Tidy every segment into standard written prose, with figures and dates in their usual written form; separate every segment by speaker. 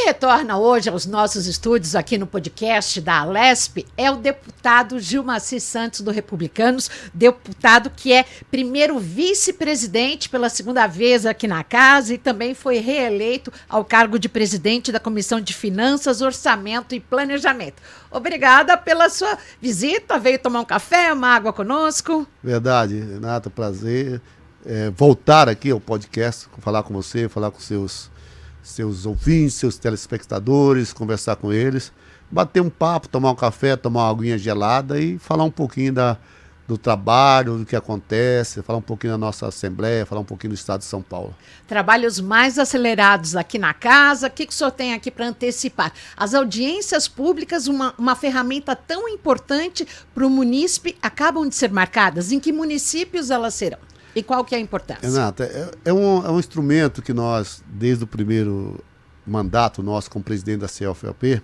Speaker 1: Quem retorna hoje aos nossos estúdios aqui no podcast da Alesp é o deputado Gilmacy Santos, do Republicanos, deputado que é primeiro vice-presidente pela segunda vez aqui na casa e também foi reeleito ao cargo de presidente da Comissão de Finanças, Orçamento e Planejamento. Obrigada pela sua visita, veio tomar um café, uma água conosco.
Speaker 2: Verdade, Renata, prazer voltar aqui ao podcast, falar com você, falar com seus ouvintes, seus telespectadores, conversar com eles, bater um papo, tomar um café, tomar uma aguinha gelada e falar um pouquinho do trabalho, do que acontece, falar um pouquinho da nossa Assembleia, falar um pouquinho do Estado de São Paulo.
Speaker 1: Trabalhos mais acelerados aqui na casa, o que o senhor tem aqui para antecipar? As audiências públicas, uma ferramenta tão importante para o munícipe, acabam de ser marcadas. Em que municípios elas serão? E qual que é a importância?
Speaker 2: Renata, é um instrumento que nós, desde o primeiro mandato nosso como presidente da CFOP,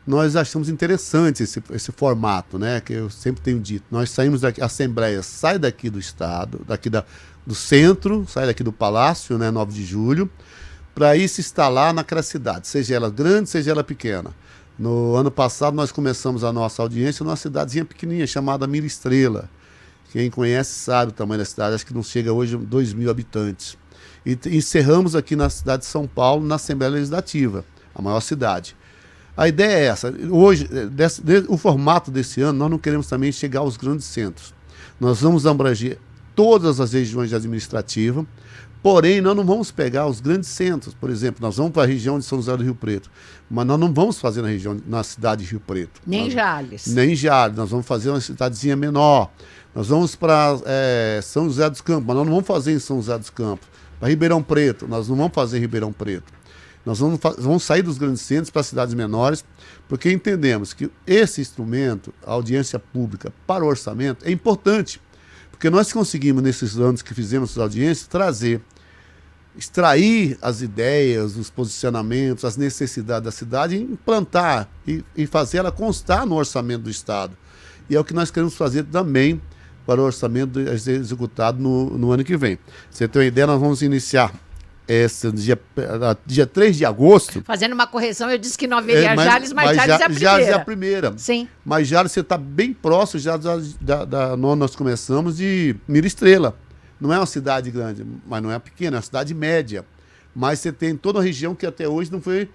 Speaker 2: nós achamos interessante esse formato, né? Que eu sempre tenho dito. Nós saímos daqui, a Assembleia sai daqui do Estado, do centro, sai daqui do Palácio, né, 9 de julho, para ir se instalar naquela cidade, seja ela grande, seja ela pequena. No ano passado nós começamos a nossa audiência numa cidadezinha pequenininha chamada Mira Estrela. Quem conhece sabe o tamanho da cidade, acho que não chega hoje a 2.000 habitantes. E encerramos aqui na cidade de São Paulo, na Assembleia Legislativa, a maior cidade. A ideia é essa. Hoje, o formato desse ano, nós não queremos também chegar aos grandes centros. Nós vamos abranger todas as regiões administrativas, porém, nós não vamos pegar os grandes centros. Por exemplo, nós vamos para a região de São José do Rio Preto, mas nós não vamos fazer na cidade de Rio Preto.
Speaker 1: Nem Jales.
Speaker 2: Nem Jales, nós vamos fazer uma cidadezinha menor. Nós vamos para São José dos Campos, mas nós não vamos fazer em São José dos Campos. Para Ribeirão Preto, nós não vamos fazer em Ribeirão Preto. Nós vamos sair dos grandes centros para cidades menores, porque entendemos que esse instrumento, a audiência pública para o orçamento, é importante. Porque nós conseguimos, nesses anos que fizemos as audiências, extrair as ideias, os posicionamentos, as necessidades da cidade, implantar e fazer ela constar no orçamento do Estado. E é o que nós queremos fazer também para o orçamento a ser executado no ano que vem. Você tem uma ideia, nós vamos iniciar dia 3 de agosto.
Speaker 1: Fazendo uma correção, eu disse que não haveria Jales, mas Jales é a primeira.
Speaker 2: Jales é a primeira.
Speaker 1: Sim.
Speaker 2: Mas Jales, você está bem próximo, nós começamos de Mira Estrela. Não é uma cidade grande, mas não é pequena, é uma cidade média. Mas você tem toda a região que até hoje não foi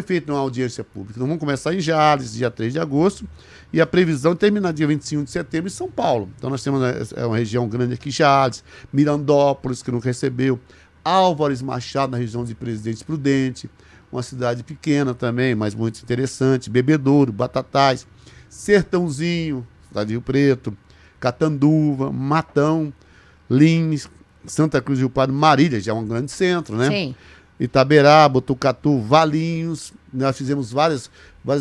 Speaker 2: feita uma audiência pública. Então vamos começar em Jales, dia 3 de agosto, e a previsão é terminar dia 25 de setembro em São Paulo. Então nós temos uma região grande aqui, Jales, Mirandópolis, que não recebeu, Álvares Machado, na região de Presidente Prudente, uma cidade pequena também, mas muito interessante, Bebedouro, Batatais, Sertãozinho, cidade de Rio Preto, Catanduva, Matão, Lins, Santa Cruz do Rio Pardo, Marília, já é um grande centro, né? Sim. Itaberá, Botucatu, Valinhos, nós fizemos várias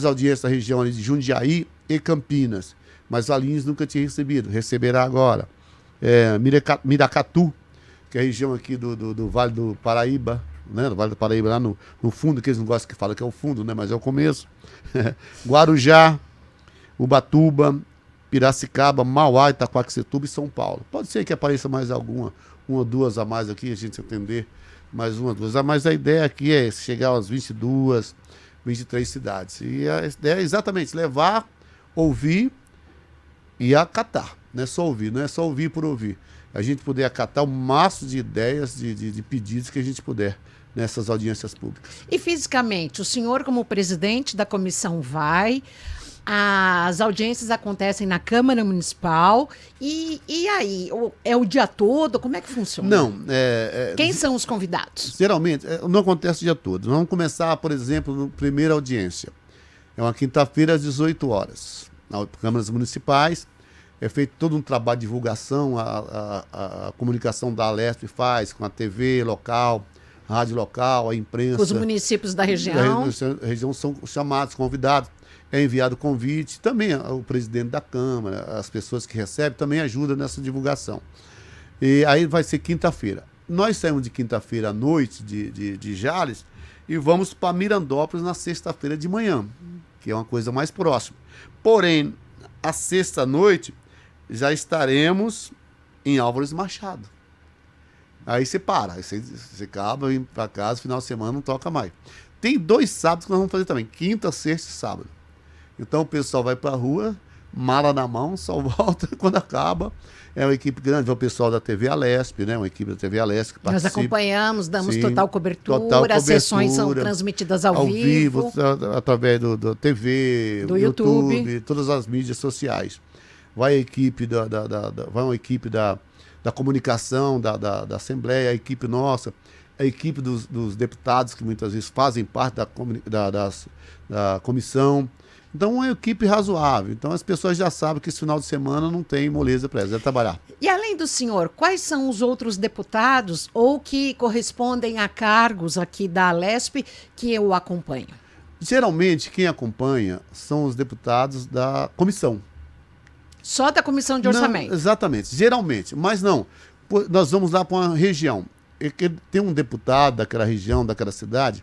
Speaker 2: audiências na região ali de Jundiaí e Campinas, mas Valinhos nunca tinha receberá agora. Miracatu, que é a região aqui do Vale do Paraíba, né? Do Vale do Paraíba, lá no fundo, que eles não gostam que fala que é o fundo, né? Mas é o começo. Guarujá, Ubatuba, Piracicaba, Mauá, Itaquaquecetuba e São Paulo. Pode ser que apareça mais uma ou duas a mais aqui, a gente entender mais uma ou duas. Mas a ideia aqui é chegar às 22, 23 cidades. E a ideia é exatamente levar, ouvir e acatar. Não é só ouvir por ouvir. A gente poder acatar o máximo de ideias, de pedidos que a gente puder nessas audiências públicas.
Speaker 1: E fisicamente, o senhor como presidente da comissão as audiências acontecem na Câmara Municipal e aí? É o dia todo? Como é que funciona?
Speaker 2: Não.
Speaker 1: Quem são os convidados?
Speaker 2: Geralmente, não acontece o dia todo. Nós vamos começar, por exemplo, na primeira audiência. É uma quinta-feira às 18 horas. Nas câmaras municipais. É feito todo um trabalho de divulgação, a comunicação da Alesp faz com a TV local, a rádio local, a imprensa.
Speaker 1: Os municípios da região.
Speaker 2: Da região são chamados, convidados, é enviado convite. Também o presidente da Câmara, as pessoas que recebem, também ajudam nessa divulgação. E aí vai ser quinta-feira. Nós saímos de quinta-feira à noite de Jales e vamos para Mirandópolis na sexta-feira de manhã, que é uma coisa mais próxima. Porém, à sexta-noite, já estaremos em Álvares Machado. Aí você para, aí você acaba, indo para casa, final de semana não toca mais. tem 2 sábados que nós vamos fazer também, quinta, sexta e sábado. Então o pessoal vai para a rua, mala na mão, só volta quando acaba. É uma equipe grande, vai o pessoal da TV Alesp, né? Uma equipe da TV Alesp que participa.
Speaker 1: Nós acompanhamos, damos
Speaker 2: Sim,
Speaker 1: total cobertura, as sessões são transmitidas ao vivo.
Speaker 2: Através do TV,
Speaker 1: do YouTube,
Speaker 2: todas as mídias sociais. Vai a equipe vai uma equipe da comunicação, da Assembleia, a equipe nossa, a equipe dos deputados, que muitas vezes fazem parte da comissão. Então, uma equipe razoável. Então, as pessoas já sabem que esse final de semana não tem moleza para elas, é trabalhar.
Speaker 1: E além do senhor, quais são os outros deputados ou que correspondem a cargos aqui da Alesp que eu acompanho?
Speaker 2: Geralmente, quem acompanha são os deputados da comissão.
Speaker 1: Só da comissão de orçamento?
Speaker 2: Não, exatamente, geralmente. Mas não, nós vamos lá para uma região. Tem um deputado daquela região, daquela cidade,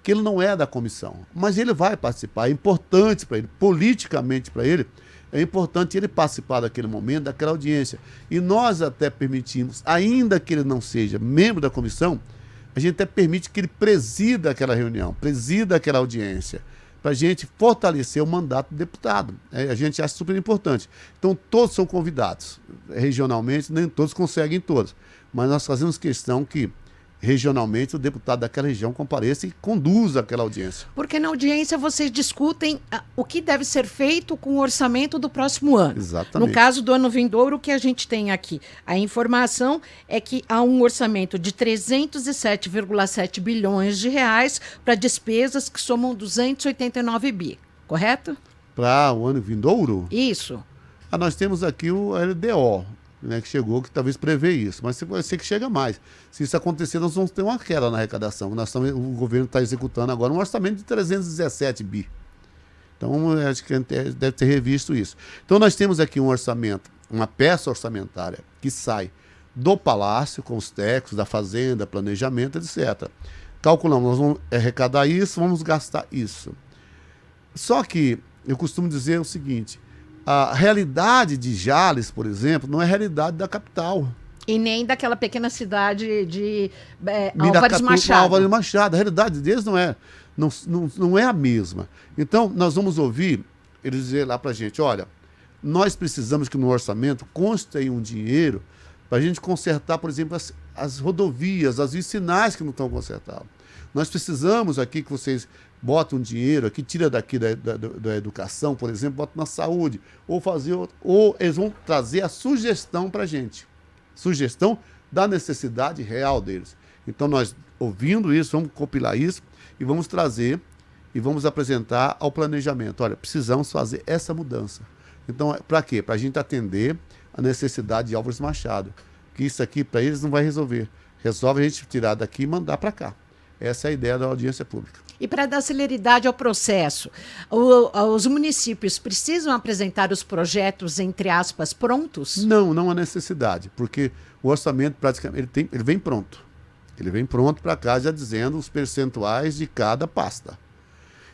Speaker 2: que ele não é da comissão, mas ele vai participar. É importante para ele, politicamente para ele, é importante ele participar daquele momento, daquela audiência. E nós até permitimos, ainda que ele não seja membro da comissão, a gente até permite que ele presida aquela reunião, presida aquela audiência, para a gente fortalecer o mandato do deputado. A gente acha super importante. Então, todos são convidados. Regionalmente, nem todos conseguem todos. Mas nós fazemos questão que, regionalmente, o deputado daquela região compareça e conduza aquela audiência.
Speaker 1: Porque na audiência vocês discutem o que deve ser feito com o orçamento do próximo ano.
Speaker 2: Exatamente.
Speaker 1: No caso do ano vindouro, o que a gente tem aqui? A informação é que há um orçamento de 307,7 bilhões de reais para despesas que somam 289 bi, correto?
Speaker 2: Para o ano vindouro?
Speaker 1: Isso.
Speaker 2: Nós temos aqui o LDO, né, que chegou, que talvez prevê isso, mas pode ser que chega mais. Se isso acontecer, nós vamos ter uma queda na arrecadação. O governo está executando agora um orçamento de 317 bi. Então, acho que deve ter revisto isso. Então, nós temos aqui um orçamento, uma peça orçamentária que sai do Palácio, com os técnicos, da Fazenda, planejamento, etc. Calculamos, nós vamos arrecadar isso, vamos gastar isso. Só que eu costumo dizer o seguinte: a realidade de Jales, por exemplo, não é a realidade da capital.
Speaker 1: E nem daquela pequena cidade de Álvares Machado.
Speaker 2: Álvares Machado. A realidade deles não é a mesma. Então, nós vamos ouvir eles dizer lá para a gente: olha, nós precisamos que no orçamento conste aí um dinheiro para a gente consertar, por exemplo, as rodovias, as vicinais que não estão consertadas. Nós precisamos aqui que vocês botem um dinheiro aqui, tira daqui da educação, por exemplo, botam na saúde, ou eles vão trazer a sugestão para a gente. Sugestão da necessidade real deles. Então, nós, ouvindo isso, vamos compilar isso e vamos trazer e vamos apresentar ao planejamento. Olha, precisamos fazer essa mudança. Então, para quê? Para a gente atender a necessidade de Álvares Machado. Que isso aqui, para eles, não vai resolver. Resolve a gente tirar daqui e mandar para cá. Essa é a ideia da audiência pública.
Speaker 1: E para dar celeridade ao processo, os municípios precisam apresentar os projetos, entre aspas, prontos?
Speaker 2: Não há necessidade, porque o orçamento praticamente ele vem pronto. Ele vem pronto para cá, já dizendo os percentuais de cada pasta.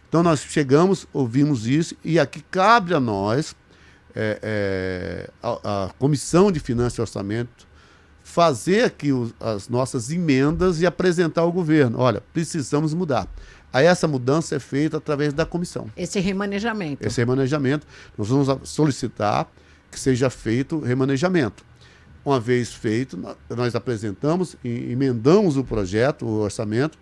Speaker 2: Então nós chegamos, ouvimos isso, e aqui cabe a nós, a Comissão de Finanças e Orçamento, fazer aqui as nossas emendas e apresentar ao governo. Olha, precisamos mudar. Aí essa mudança é feita através da comissão.
Speaker 1: Esse remanejamento.
Speaker 2: Nós vamos solicitar que seja feito remanejamento. Uma vez feito, nós apresentamos, emendamos o projeto, o orçamento,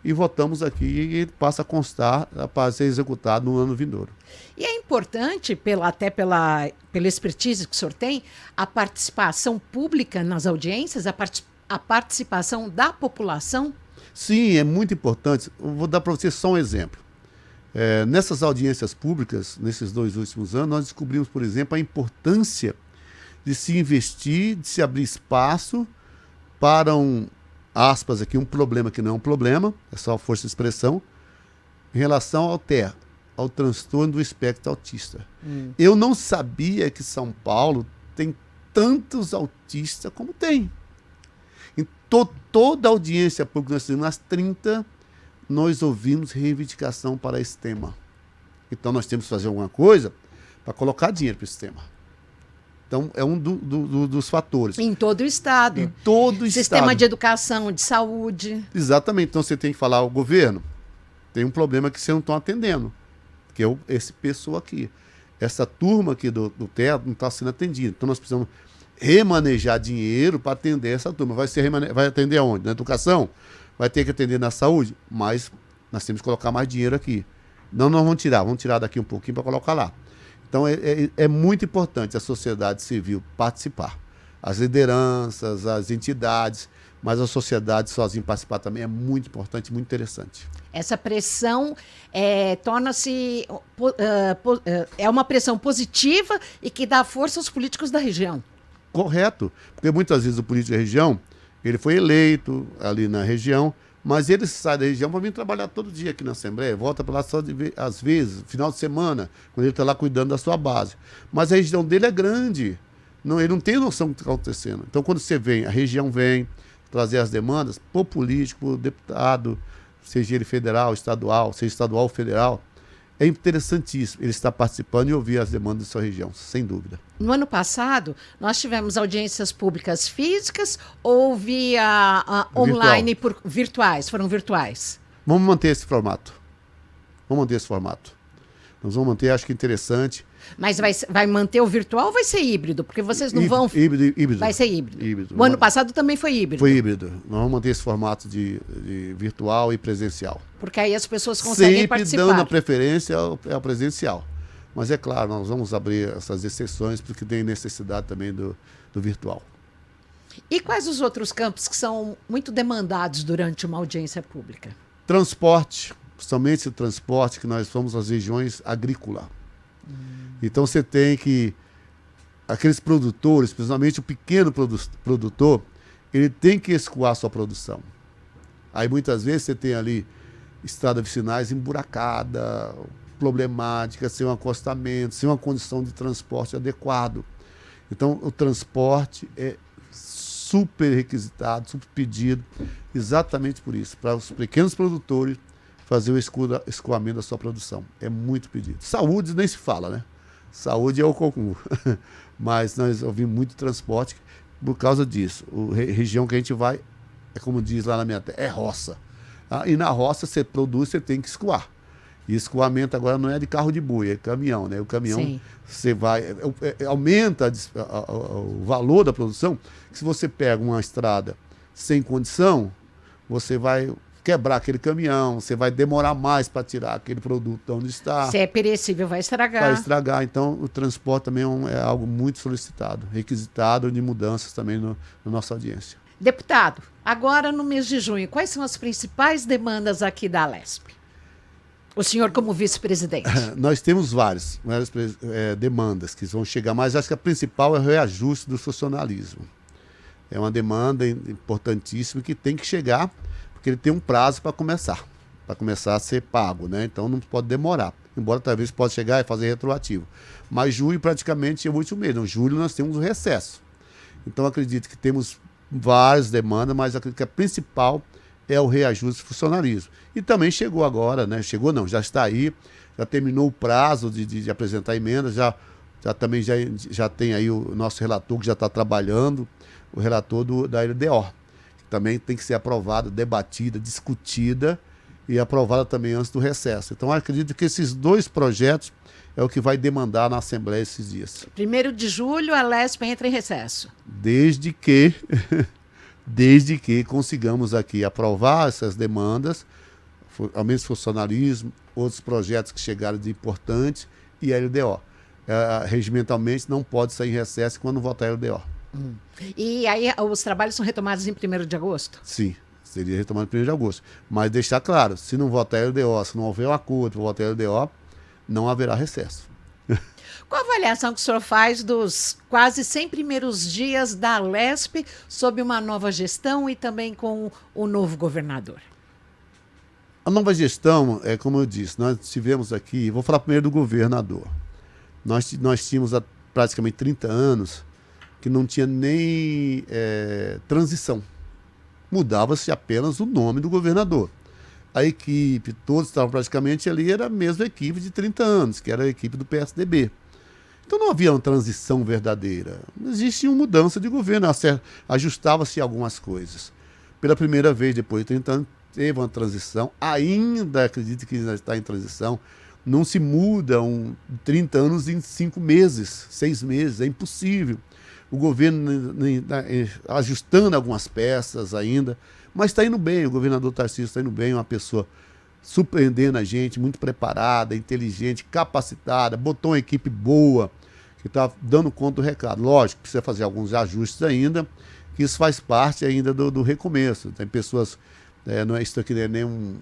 Speaker 2: e votamos aqui e ele passa a constar para ser executado no ano vindouro.
Speaker 1: E é importante, até pela expertise que o senhor tem, a participação pública nas audiências, a participação da população?
Speaker 2: Sim, é muito importante. Eu vou dar para você só um exemplo. Nessas audiências públicas, nesses 2 últimos anos, nós descobrimos, por exemplo, a importância de se investir, de se abrir espaço para aspas aqui, um problema que não é um problema, é só força de expressão, em relação ao transtorno do espectro autista. Eu não sabia que São Paulo tem tantos autistas como tem. Em toda a audiência pública, nós tivemos nas 30, nós ouvimos reivindicação para esse tema. Então nós temos que fazer alguma coisa para colocar dinheiro para esse tema. Então, é um dos fatores.
Speaker 1: Em todo o Estado.
Speaker 2: Em todo o
Speaker 1: Sistema
Speaker 2: Estado.
Speaker 1: de educação, de saúde.
Speaker 2: Exatamente. Então, você tem que falar ao governo, tem um problema que vocês não estão atendendo, que é esse pessoal aqui. Essa turma aqui do teto não está sendo atendida. Então nós precisamos remanejar dinheiro para atender essa turma. Vai atender aonde? Na educação? Vai ter que atender na saúde? Mas nós temos que colocar mais dinheiro aqui. Não, nós vamos tirar daqui um pouquinho para colocar lá. Então é muito importante a sociedade civil participar. As lideranças, as entidades, mas a sociedade sozinha participar também é muito importante, muito interessante.
Speaker 1: Essa pressão torna-se é uma pressão positiva e que dá força aos políticos da região.
Speaker 2: Correto, porque muitas vezes o político da região, ele foi eleito ali na região, mas ele sai da região para vir trabalhar todo dia aqui na Assembleia, volta para lá só às vezes, final de semana, quando ele está lá cuidando da sua base. Mas a região dele é grande, ele não tem noção do que está acontecendo. Então, quando você vem, a região vem trazer as demandas, para o político, para o deputado, seja ele federal, estadual, seja estadual ou federal, é interessantíssimo ele estar participando e ouvir as demandas da sua região, sem dúvida.
Speaker 1: No ano passado, nós tivemos audiências públicas físicas ou via online, virtuais? Foram virtuais?
Speaker 2: Vamos manter esse formato. Nós vamos manter, acho que interessante.
Speaker 1: Mas vai manter o virtual ou vai ser híbrido? Porque vocês não vão...
Speaker 2: Híbrido.
Speaker 1: Vai ser híbrido. O ano passado também foi híbrido.
Speaker 2: Foi híbrido. Nós vamos manter esse formato de virtual e presencial.
Speaker 1: Porque aí as pessoas conseguem participar.
Speaker 2: Sempre dando a preferência ao presencial. Mas é claro, nós vamos abrir essas exceções porque tem necessidade também do virtual.
Speaker 1: E quais os outros campos que são muito demandados durante uma audiência pública?
Speaker 2: Transporte, principalmente o transporte, que nós somos as regiões agrícolas. Então você tem que, aqueles produtores, principalmente o pequeno produtor, ele tem que escoar a sua produção. Aí muitas vezes você tem ali estradas vicinais emburacada, problemática, sem um acostamento, sem uma condição de transporte adequado. Então o transporte é super requisitado, super pedido, exatamente por isso, para os pequenos produtores fazer o escoamento da sua produção. É muito pedido. Saúde nem se fala, né? Saúde é o comum. Mas nós ouvimos muito transporte por causa disso. A região que a gente vai, é como diz lá na minha terra, é roça. E na roça você produz, você tem que escoar. E escoamento agora não é de carro de boi, é caminhão, né? O caminhão, sim, você vai... aumenta o valor da produção. Se você pega uma estrada sem condição, você vai quebrar aquele caminhão, você vai demorar mais para tirar aquele produto de onde está.
Speaker 1: Se é perecível, vai estragar.
Speaker 2: Vai estragar. Então, o transporte também é algo muito solicitado, requisitado de mudanças também na nossa audiência.
Speaker 1: Deputado, agora no mês de junho, quais são as principais demandas aqui da Alesp? O senhor como vice-presidente.
Speaker 2: Nós temos várias demandas que vão chegar, mas acho que a principal é o reajuste do funcionalismo. É uma demanda importantíssima que tem que chegar, porque ele tem um prazo para começar a ser pago, né? Então não pode demorar, embora talvez possa chegar e fazer retroativo. Mas julho praticamente é o último mês. Em julho nós temos o recesso. Então acredito que temos várias demandas, mas acredito que a principal é o reajuste do funcionalismo. E também chegou agora, né? Chegou não, já está aí, já terminou o prazo de apresentar emendas, também tem aí o nosso relator que já está trabalhando, o relator da LDO. Também tem que ser aprovada, debatida, discutida e aprovada também antes do recesso. Então, acredito que esses dois projetos é o que vai demandar na Assembleia esses dias.
Speaker 1: 1º de julho, a Alesp entra em recesso.
Speaker 2: Desde que consigamos aqui aprovar essas demandas, aumento de funcionalismo, outros projetos que chegaram de importantes e a LDO. Regimentalmente não pode sair em recesso quando votar a LDO.
Speaker 1: E aí os trabalhos são retomados em 1º de agosto?
Speaker 2: Sim, seria retomado em 1º de agosto. Mas deixar claro, se não votar a LDO, se não houver um acordo para votar a LDO, não haverá recesso.
Speaker 1: Qual a avaliação que o senhor faz dos quase 100 primeiros dias da Alesp sob uma nova gestão e também com o novo governador?
Speaker 2: A nova gestão, como eu disse, nós tivemos aqui, vou falar primeiro do governador. Nós tínhamos há praticamente 30 anos que não tinha nem transição. Mudava-se apenas o nome do governador. A equipe, todos estavam praticamente ali, era a mesma equipe de 30 anos, que era a equipe do PSDB. Então não havia uma transição verdadeira. Existia uma mudança de governo, ajustava-se algumas coisas. Pela primeira vez, depois de 30 anos, teve uma transição, ainda acredito que ainda está em transição. Não se muda 30 anos em 5 meses, 6 meses, é impossível. O governo ajustando algumas peças ainda, mas está indo bem, o governador Tarcísio está indo bem, uma pessoa surpreendendo a gente, muito preparada, inteligente, capacitada, botou uma equipe boa, que está dando conta do recado. Lógico, precisa fazer alguns ajustes ainda, que isso faz parte ainda do recomeço. Tem pessoas, não é isso aqui, não é nenhum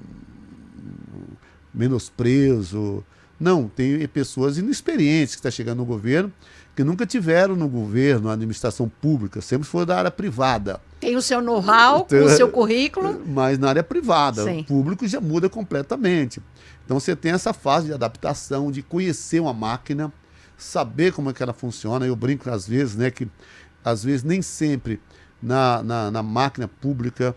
Speaker 2: menosprezo. Não, tem pessoas inexperientes que estão chegando no governo, que nunca tiveram no governo, na administração pública, sempre foram da área privada.
Speaker 1: Tem o seu know-how, o seu currículo.
Speaker 2: Mas na área privada,
Speaker 1: Sim.
Speaker 2: O público já muda completamente. Então você tem essa fase de adaptação, de conhecer uma máquina, saber como é que ela funciona. Eu brinco às vezes, né, que às vezes nem sempre na máquina pública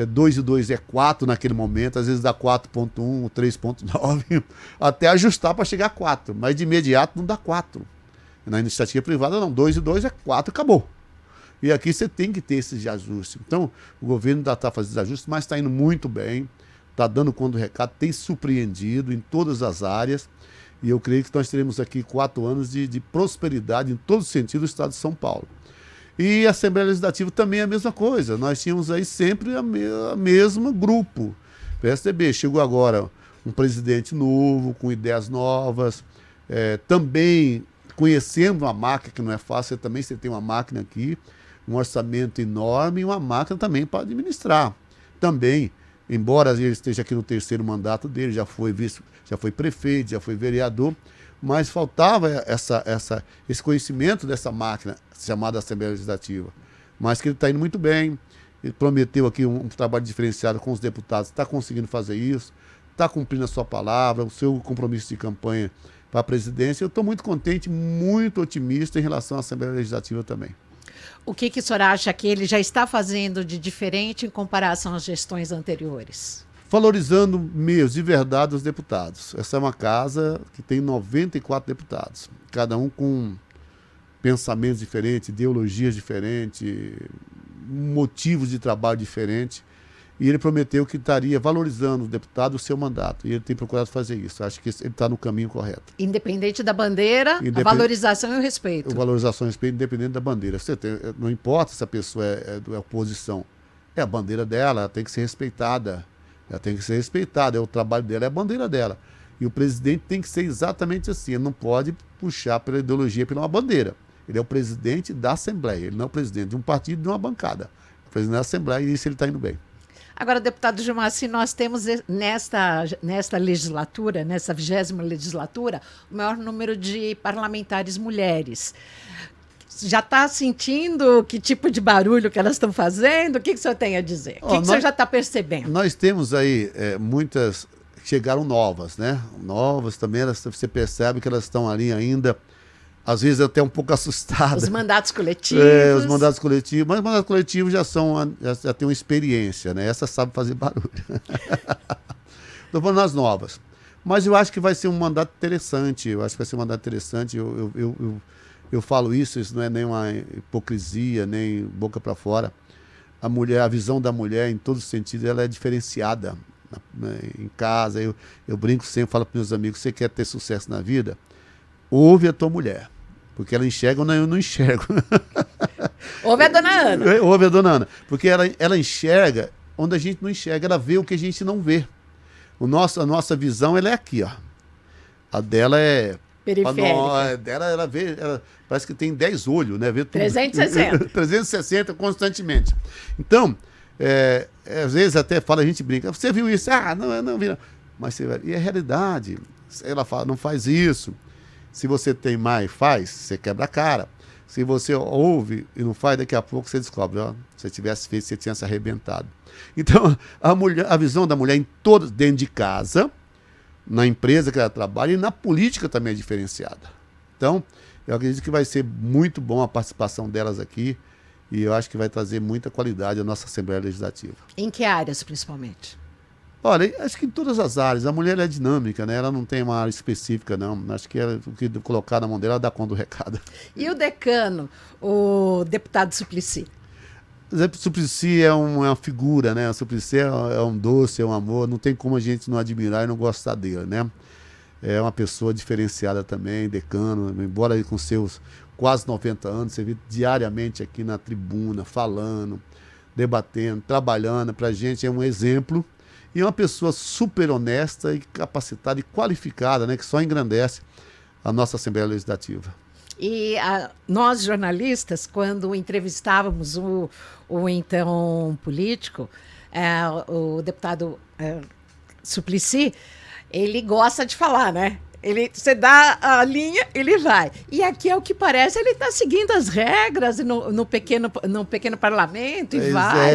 Speaker 2: 2 e 2 é 4 naquele momento, às vezes dá 4.1, 3.9, até ajustar para chegar a 4, mas de imediato não dá 4. Na iniciativa privada não, 2 e 2 é 4, acabou. E aqui você tem que ter esses ajustes. Então, o governo ainda está fazendo ajustes, mas está indo muito bem, está dando conta do recado, tem surpreendido em todas as áreas, e eu creio que nós teremos aqui 4 anos de prosperidade em todo sentido do estado de São Paulo. E a Assembleia Legislativa também é a mesma coisa, nós tínhamos aí sempre a mesmo grupo. PSDB, chegou agora um presidente novo, com ideias novas, também conhecendo uma máquina que não é fácil, também você tem uma máquina aqui, um orçamento enorme e uma máquina também para administrar. Também, embora ele esteja aqui no 3º mandato dele, já foi prefeito, já foi vereador, mas faltava esse conhecimento dessa máquina chamada Assembleia Legislativa. Mas que ele está indo muito bem, ele prometeu aqui um trabalho diferenciado com os deputados, está conseguindo fazer isso, está cumprindo a sua palavra, o seu compromisso de campanha para a presidência. Eu estou muito contente, muito otimista em relação à Assembleia Legislativa também.
Speaker 1: O que o senhor acha que ele já está fazendo de diferente em comparação às gestões anteriores?
Speaker 2: Valorizando mesmo, de verdade, os deputados. Essa é uma casa que tem 94 deputados, cada um com pensamentos diferentes, ideologias diferentes, motivos de trabalho diferentes. E ele prometeu que estaria valorizando os deputados o seu mandato. E ele tem procurado fazer isso. Acho que ele está no caminho correto.
Speaker 1: Independente da bandeira, a valorização e o respeito.
Speaker 2: A valorização e o respeito, independente da bandeira. Não importa se a pessoa é oposição. É a bandeira dela, ela tem que ser respeitada. Ela tem que ser respeitada. É o trabalho dela, é a bandeira dela. E o presidente tem que ser exatamente assim. Ele não pode puxar pela ideologia, pela uma bandeira. Ele é o presidente da Assembleia. Ele não é o presidente de um partido, de uma bancada. É o presidente da Assembleia e isso ele está indo bem.
Speaker 1: Agora, deputado Gilmar, nós temos nesta legislatura, nessa 20ª legislatura, o maior número de parlamentares mulheres. Já está sentindo que tipo de barulho que elas estão fazendo? O que o senhor tem a dizer? O que o senhor já está percebendo?
Speaker 2: Nós temos aí muitas que chegaram novas, né? Novas também, você percebe que elas estão ali ainda, às vezes até um pouco assustadas.
Speaker 1: Os mandatos coletivos.
Speaker 2: Os mandatos coletivos, mas os mandatos coletivos já têm uma experiência, né? Essa sabe fazer barulho. Estou falando nas novas. Mas eu acho que vai ser um mandato interessante, Eu falo isso não é nenhuma hipocrisia, nem boca para fora. A visão da mulher, em todo sentido, ela é diferenciada. Em casa, eu brinco sempre, falo para meus amigos, você quer ter sucesso na vida? Ouve a tua mulher, porque ela enxerga ou eu não enxergo.
Speaker 1: Ouve a dona Ana.
Speaker 2: Ouve a dona Ana, porque ela enxerga onde a gente não enxerga, ela vê o que a gente não vê. A nossa visão ela é aqui, ó. A dela é
Speaker 1: periférica.
Speaker 2: Ela vê, parece que tem 10 olhos, né? Vê tudo.
Speaker 1: 360.
Speaker 2: 360 constantemente. Então, às vezes até a gente brinca, você viu isso? Não vi. Mas e a realidade, ela fala, não faz isso. Se você tem mais, você quebra a cara. Se você ouve e não faz, daqui a pouco você descobre, ó, se você tivesse feito, você tinha se arrebentado. Então, a visão da mulher dentro de casa, na empresa que ela trabalha e na política também é diferenciada. Então, eu acredito que vai ser muito bom a participação delas aqui e eu acho que vai trazer muita qualidade à nossa Assembleia Legislativa.
Speaker 1: Em que áreas, principalmente?
Speaker 2: Olha, acho que em todas as áreas. A mulher é dinâmica, né? Ela não tem uma área específica, não. Acho que o que colocar na mão dela, ela dá conta do recado.
Speaker 1: E o decano, o deputado Suplicy?
Speaker 2: Zé Suplicy é uma figura, né? O Suplicy é um doce, é um amor, não tem como a gente não admirar e não gostar dele, né? É uma pessoa diferenciada também, decano, embora ele com seus quase 90 anos, você vê diariamente aqui na tribuna, falando, debatendo, trabalhando, pra gente é um exemplo. E é uma pessoa super honesta e capacitada e qualificada, né? Que só engrandece a nossa Assembleia Legislativa.
Speaker 1: E nós, jornalistas, quando entrevistávamos o então político, o deputado Suplicy, ele gosta de falar, né? Você dá a linha, ele vai. E aqui, é o que parece, ele está seguindo as regras no pequeno parlamento e vai.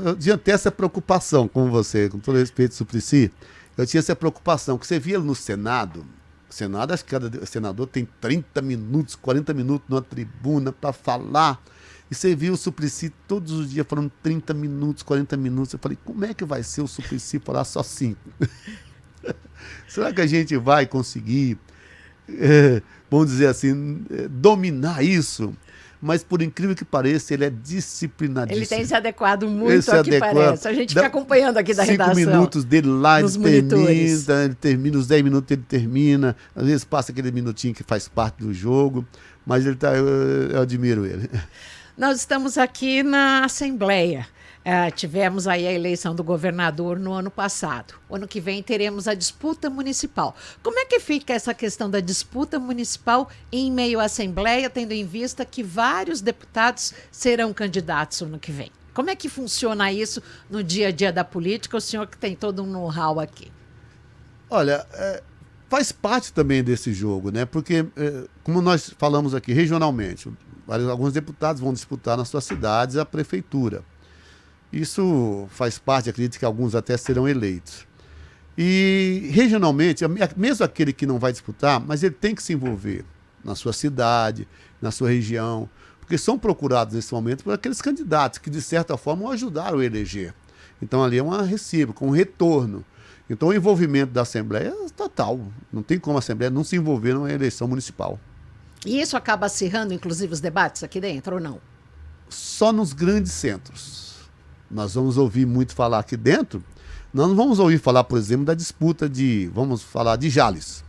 Speaker 2: Eu tinha até essa preocupação com você, com todo respeito, Suplicy. Eu tinha essa preocupação, que você via no Senado. O Senado, acho que cada senador tem 30 minutos, 40 minutos numa tribuna para falar. E você viu o Suplicy todos os dias falando 30 minutos, 40 minutos. Eu falei, como é que vai ser o Suplicy falar só 5? Será que a gente vai conseguir, vamos dizer assim, dominar isso? Mas, por incrível que pareça, ele é disciplinadíssimo.
Speaker 1: Ele tem se adequado muito ao que parece. A gente fica acompanhando aqui da redação.
Speaker 2: 5 minutos dele lá,
Speaker 1: ele
Speaker 2: termina, os 10 minutos ele termina. Às vezes passa aquele minutinho que faz parte do jogo. Mas eu admiro ele.
Speaker 1: Nós estamos aqui na Assembleia. Tivemos aí a eleição do governador no ano passado. O ano que vem teremos a disputa municipal. Como é que fica essa questão da disputa municipal em meio à Assembleia, tendo em vista que vários deputados serão candidatos no ano que vem? Como é que funciona isso no dia a dia da política? O senhor que tem todo um know-how aqui.
Speaker 2: Olha, faz parte também desse jogo, né? Porque, como nós falamos aqui regionalmente, alguns deputados vão disputar nas suas cidades a prefeitura. Isso faz parte, acredito que alguns até serão eleitos. E regionalmente, mesmo aquele que não vai disputar, mas ele tem que se envolver na sua cidade, na sua região, porque são procurados nesse momento por aqueles candidatos que, de certa forma, o ajudaram a eleger. Então, ali é uma recíproca, um retorno. Então, o envolvimento da Assembleia é total. Não tem como a Assembleia não se envolver numa eleição municipal.
Speaker 1: E isso acaba acirrando, inclusive, os debates aqui dentro, ou não?
Speaker 2: Só nos grandes centros. Nós vamos ouvir muito falar aqui dentro. Nós não vamos ouvir falar, por exemplo, da disputa vamos falar de Jales.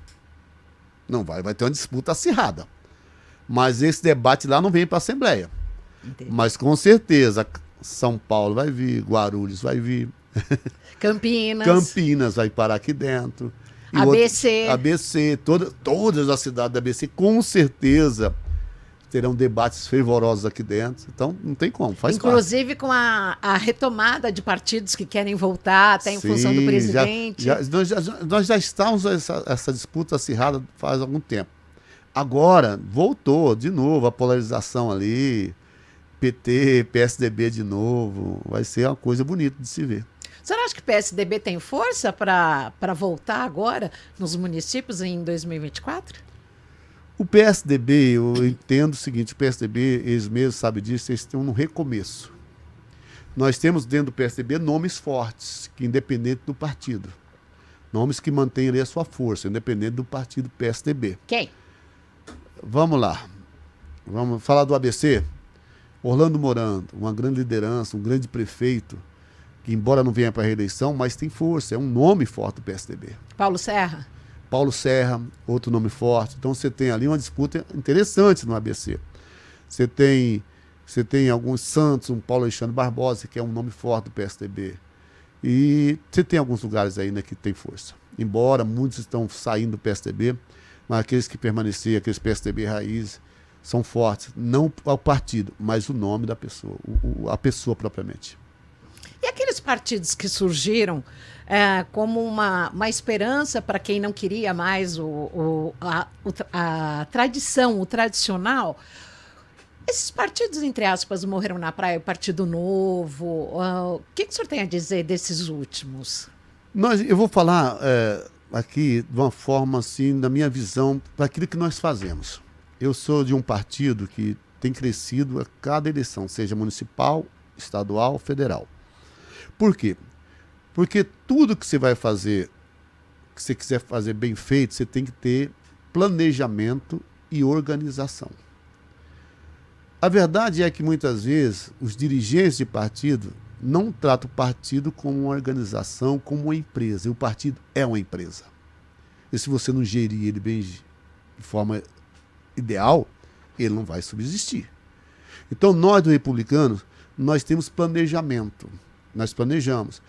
Speaker 2: Não vai ter uma disputa acirrada. Mas esse debate lá não vem para a Assembleia.
Speaker 1: Entendi.
Speaker 2: Mas com certeza, São Paulo vai vir, Guarulhos vai vir. Campinas vai parar aqui dentro. ABC, todas as cidades da ABC, com certeza terão debates fervorosos aqui dentro. Então, não tem como, faz parte.
Speaker 1: Inclusive com a retomada de partidos que querem voltar, até em função do presidente.
Speaker 2: Nós já estamos essa disputa acirrada faz algum tempo. Agora, voltou de novo a polarização ali, PT, PSDB de novo. Vai ser uma coisa bonita de se ver.
Speaker 1: Você não acha que o PSDB tem força para voltar agora nos municípios em 2024?
Speaker 2: O PSDB, eu entendo o seguinte, o PSDB, eles mesmos sabem disso, eles estão no recomeço. Nós temos dentro do PSDB nomes fortes, que independente do partido. Nomes que mantêm ali a sua força, independente do partido PSDB.
Speaker 1: Quem?
Speaker 2: Vamos lá. Vamos falar do ABC. Orlando Morando, uma grande liderança, um grande prefeito, que embora não venha para a reeleição, mas tem força, é um nome forte do PSDB.
Speaker 1: Paulo Serra, outro nome forte. Então você tem ali uma disputa interessante no ABC. Você tem alguns Santos, um Paulo Alexandre Barbosa, que é um nome forte do PSDB. E você tem alguns lugares ainda que tem força. Embora muitos estão saindo do PSDB, mas aqueles que permaneceram, aqueles PSDB raiz, são fortes. Não o partido, mas o nome da pessoa, a pessoa propriamente. E aqueles partidos que surgiram como uma esperança para quem não queria mais a tradição, o tradicional, esses partidos, entre aspas, morreram na praia, o Partido Novo, o que o senhor tem a dizer desses últimos?
Speaker 2: Eu vou falar aqui de uma forma, assim, da minha visão, para aquilo que nós fazemos. Eu sou de um partido que tem crescido a cada eleição, seja municipal, estadual, federal. Por quê? Porque tudo que você vai fazer, que você quiser fazer bem feito, você tem que ter planejamento e organização. A verdade é que muitas vezes os dirigentes de partido não tratam o partido como uma organização, como uma empresa. E o partido é uma empresa. E se você não gerir ele bem de forma ideal, ele não vai subsistir. Então nós do Republicanos, nós temos planejamento. Nós planejamos.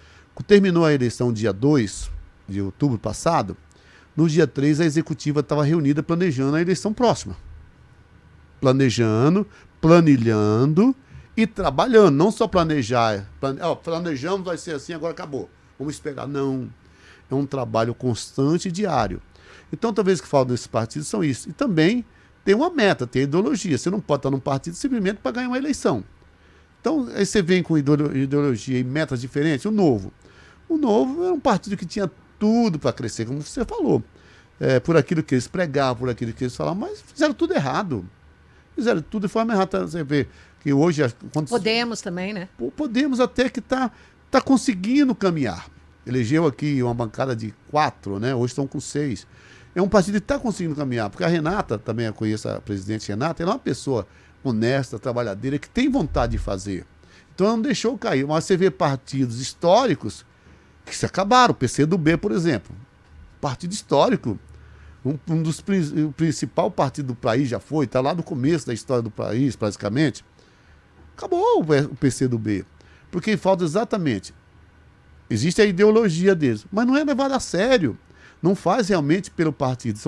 Speaker 2: Terminou a eleição dia 2 de outubro passado, no dia 3 a executiva estava reunida planejando a eleição próxima. Planejando, planilhando e trabalhando, não só planejar. Planejamos, vai ser assim, agora acabou. Vamos esperar. Não. É um trabalho constante e diário. Então, talvez o que falta nesses partidos são isso. E também tem uma meta, tem ideologia. Você não pode estar num partido simplesmente para ganhar uma eleição. Então, aí você vem com ideologia e metas diferentes. O Novo era um partido que tinha tudo para crescer, como você falou. Por aquilo que eles pregavam, por aquilo que eles falavam, mas fizeram tudo errado. Fizeram tudo de forma errada. Você vê que hoje...
Speaker 1: Podemos também, né?
Speaker 2: Podemos até que tá conseguindo caminhar. Elegeu aqui uma bancada de 4, né? Hoje estão com 6. É um partido que está conseguindo caminhar, porque a Renata, também eu conheço a presidente Renata, ela é uma pessoa honesta, trabalhadeira, que tem vontade de fazer. Então ela não deixou cair. Mas você vê partidos históricos que se acabaram. O PCdoB, por exemplo. Partido histórico. O principal partido do país já foi, está lá no começo da história do país, praticamente. Acabou o PCdoB. Porque falta exatamente. Existe a ideologia deles, mas não é levado a sério. Não faz realmente pelo partido.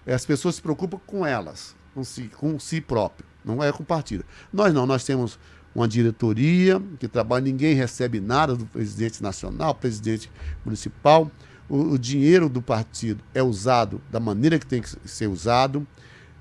Speaker 2: As pessoas se preocupam com elas, com si próprio. Não é com o partido. Nós não, nós temos uma diretoria que trabalha, ninguém recebe nada do presidente nacional, presidente municipal. O dinheiro do partido é usado da maneira que tem que ser usado,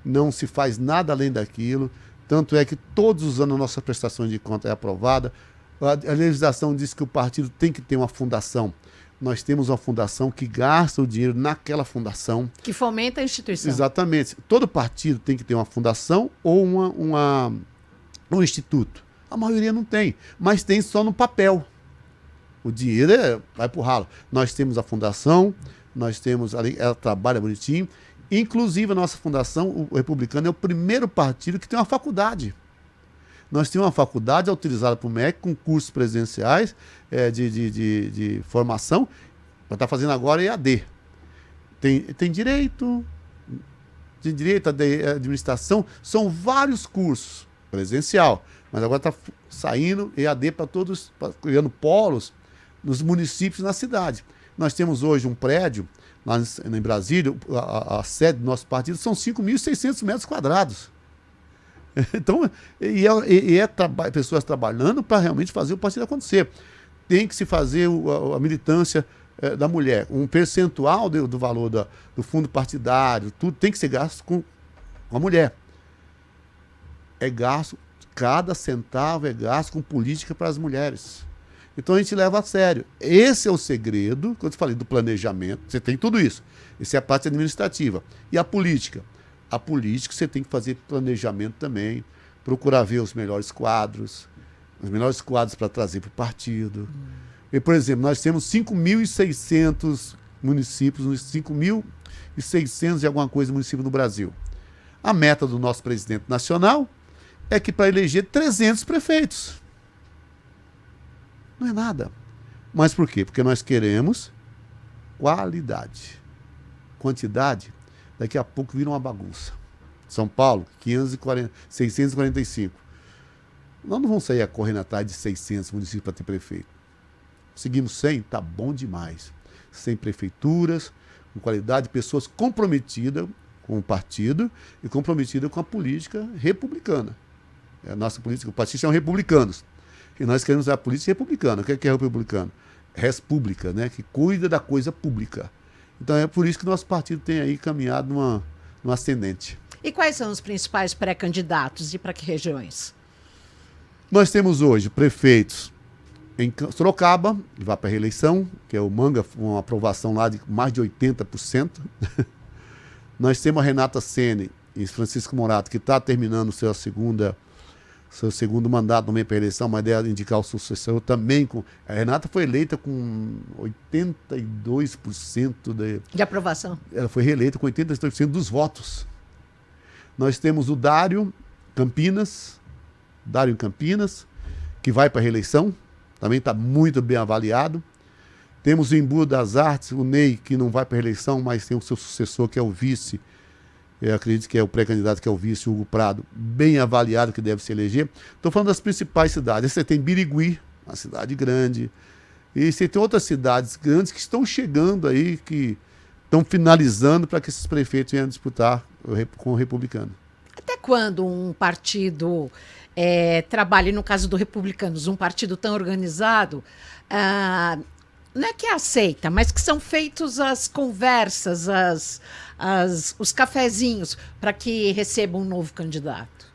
Speaker 2: não se faz nada além daquilo. Tanto é que todos os anos a nossa prestação de conta é aprovada. A legislação diz que o partido tem que ter uma fundação. Nós temos uma fundação que gasta o dinheiro naquela fundação.
Speaker 1: Que fomenta a instituição.
Speaker 2: Exatamente. Todo partido tem que ter uma fundação ou um instituto. A maioria não tem, mas tem só no papel. O dinheiro vai para o ralo. Nós temos a fundação, nós temos ali, ela trabalha bonitinho. Inclusive, a nossa fundação, o Republicano, é o primeiro partido que tem uma faculdade. Nós temos uma faculdade autorizada por MEC, com cursos presenciais de formação, para estar fazendo agora EAD. Tem direito à administração, são vários cursos presencial, mas agora está saindo EAD para todos, criando polos nos municípios e na cidade. Nós temos hoje um prédio, lá em Brasília, a sede do nosso partido são 5.600 metros quadrados. Então, pessoas trabalhando para realmente fazer o partido acontecer. Tem que se fazer a militância da mulher. Um percentual do valor do fundo partidário, tudo tem que ser gasto com a mulher. É gasto, cada centavo é gasto com política para as mulheres. Então a gente leva a sério. Esse é o segredo, quando eu falei do planejamento, você tem tudo isso. Essa é a parte administrativa. E a política? A política você tem que fazer planejamento também, procurar ver os melhores quadros para trazer para o partido. E, por exemplo, nós temos 5.600 municípios, 5.600 e alguma coisa municípios no Brasil. A meta do nosso presidente nacional é que para eleger 300 prefeitos. Não é nada. Mas por quê? Porque nós queremos qualidade. Quantidade, daqui a pouco vira uma bagunça. São Paulo, 645. Nós não vamos sair a correndo atrás de 600 municípios para ter prefeito. Seguimos 100, tá bom demais. 100 prefeituras, com qualidade, pessoas comprometidas com o partido e comprometidas com a política republicana. A nossa política, o partido são republicanos. E nós queremos a política republicana. O que é republicano? Res pública, né? Que cuida da coisa pública. Então é por isso que nosso partido tem aí caminhado numa ascendente.
Speaker 1: E quais são os principais pré-candidatos e para que regiões?
Speaker 2: Nós temos hoje prefeitos em Sorocaba, que vai para a reeleição, que é o Manga, uma aprovação lá de mais de 80%. Nós temos a Renata Sene e Francisco Morato, que está terminando seu segundo mandato também para a eleição, mas deve indicar o sucessor também. A Renata foi eleita com 82%
Speaker 1: de aprovação.
Speaker 2: Ela foi reeleita com 82% dos votos. Nós temos o Dário Campinas, Dário Campinas, que vai para a reeleição, também está muito bem avaliado. Temos o Embu das Artes, o Ney, que não vai para a reeleição, mas tem o seu sucessor, que é o vice, eu acredito que é o pré-candidato, que é o vice, Hugo Prado, bem avaliado, que deve se eleger. Estou falando das principais cidades. Você tem Birigui, uma cidade grande, e você tem outras cidades grandes que estão chegando aí, que estão finalizando para que esses prefeitos venham disputar com o republicano.
Speaker 1: Até quando um partido trabalha, e no caso do Republicanos, um partido tão organizado, não é que aceita, mas que são feitos as conversas, os cafezinhos para que receba um novo candidato?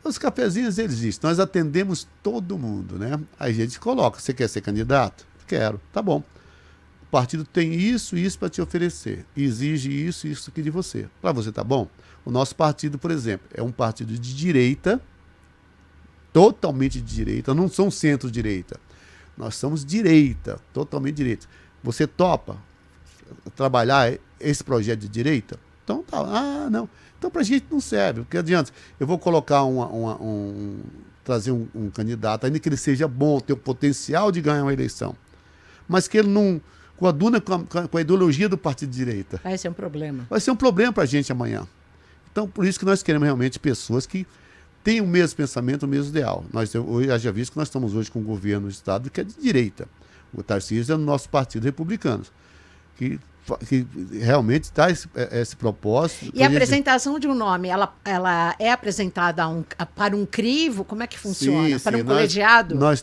Speaker 2: Os cafezinhos existem, nós atendemos todo mundo, né? Aí a gente coloca, você quer ser candidato? Quero, tá bom. O partido tem isso e isso para te oferecer, exige isso e isso aqui de você. Para você tá bom? O nosso partido, por exemplo, é um partido de direita, totalmente de direita, não são centro-direita. Nós somos direita, totalmente direita. Você topa trabalhar esse projeto de direita? Então tá, não. Então pra gente não serve, porque adianta. Eu vou colocar trazer um candidato, ainda que ele seja bom, tenha o potencial de ganhar uma eleição, mas que ele não coaduna com a ideologia do partido de direita.
Speaker 1: Vai ser um problema.
Speaker 2: Vai ser um problema pra gente amanhã. Então por isso que nós queremos realmente pessoas que tem o mesmo pensamento, o mesmo ideal. Nós já visto que nós estamos hoje com um governo do Estado que é de direita. O Tarcísio é do nosso partido republicano, que realmente está esse propósito.
Speaker 1: E a apresentação de um nome, ela é apresentada para um crivo? Como é que funciona?
Speaker 2: Sim,
Speaker 1: para um colegiado?
Speaker 2: Nós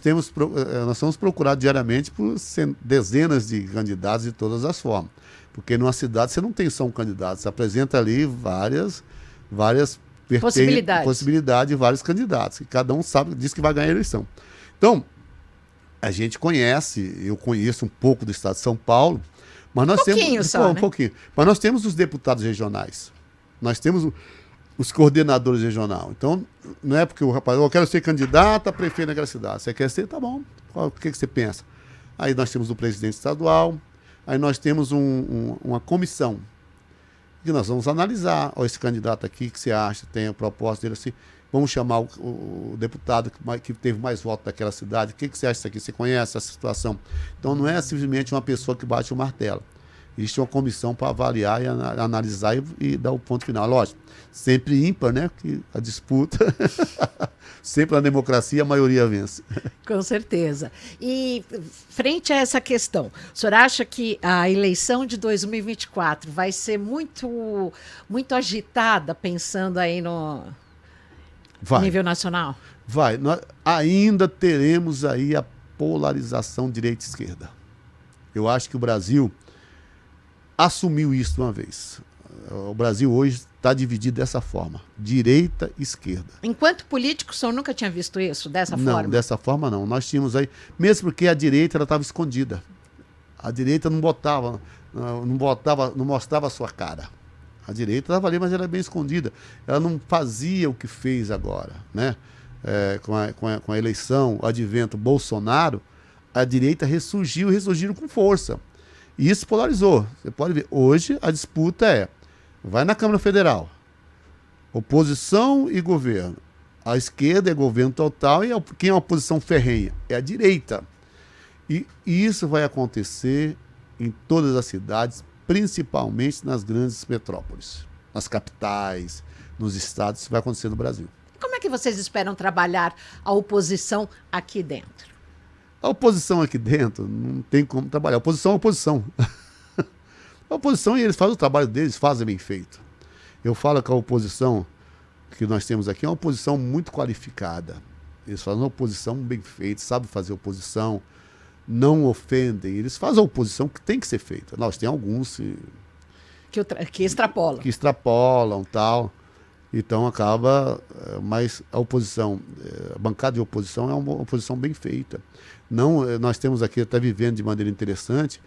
Speaker 2: somos procurados diariamente por dezenas de candidatos de todas as formas. Porque numa cidade você não tem só um candidato, você apresenta ali várias possibilidade de vários candidatos, que cada um diz que vai ganhar a eleição. Então, a gente eu conheço um pouco do estado de São Paulo, mas nós temos
Speaker 1: um
Speaker 2: pouquinho. Mas nós temos os deputados regionais, nós temos os coordenadores regionais. Então, não é porque o rapaz, eu quero ser candidato a prefeito naquela cidade. Você quer ser? Tá bom. O que você pensa? Aí nós temos o presidente estadual, aí nós temos uma comissão, que nós vamos analisar, esse candidato aqui, que você acha, tem a proposta dele assim, vamos chamar o deputado que teve mais votos daquela cidade, o que você acha disso aqui? Você conhece essa situação? Então não é simplesmente uma pessoa que bate o martelo. Existe uma comissão para avaliar e analisar e dar o ponto final. Lógico, sempre ímpar, né? Que a disputa, sempre na democracia a maioria vence.
Speaker 1: Com certeza. E frente a essa questão, o senhor acha que a eleição de 2024 vai ser muito, muito agitada, pensando aí no nível nacional?
Speaker 2: Vai. Nós ainda teremos aí a polarização direita-esquerda. Eu acho que o Brasil assumiu isso de uma vez. O Brasil hoje está dividido dessa forma, direita e esquerda.
Speaker 1: Enquanto político, o senhor nunca tinha visto isso dessa forma?
Speaker 2: Não, dessa forma não. Nós tínhamos aí, mesmo porque a direita estava escondida. A direita não mostrava a sua cara. A direita estava ali, mas ela é bem escondida. Ela não fazia o que fez agora, né? Com a eleição, o advento Bolsonaro, a direita ressurgiram com força. E isso polarizou. Você pode ver, hoje a disputa vai na Câmara Federal, oposição e governo. A esquerda é governo total e quem é a oposição ferrenha? É a direita. E isso vai acontecer em todas as cidades, principalmente nas grandes metrópoles, nas capitais, nos estados. Isso vai acontecer no Brasil.
Speaker 1: Como é que vocês esperam trabalhar a oposição aqui dentro?
Speaker 2: A oposição aqui dentro não tem como trabalhar. A oposição é oposição. A oposição, e eles fazem o trabalho deles, fazem bem feito. Eu falo que a oposição que nós temos aqui é uma oposição muito qualificada. Eles fazem uma oposição bem feita, sabem fazer oposição, não ofendem. Eles fazem a oposição que tem que ser feita. Nós tem alguns
Speaker 1: que extrapolam.
Speaker 2: Que extrapolam, tal. Então acaba, mas a oposição, a bancada de oposição é uma oposição bem feita. Não, nós temos aqui, até vivendo de maneira interessante,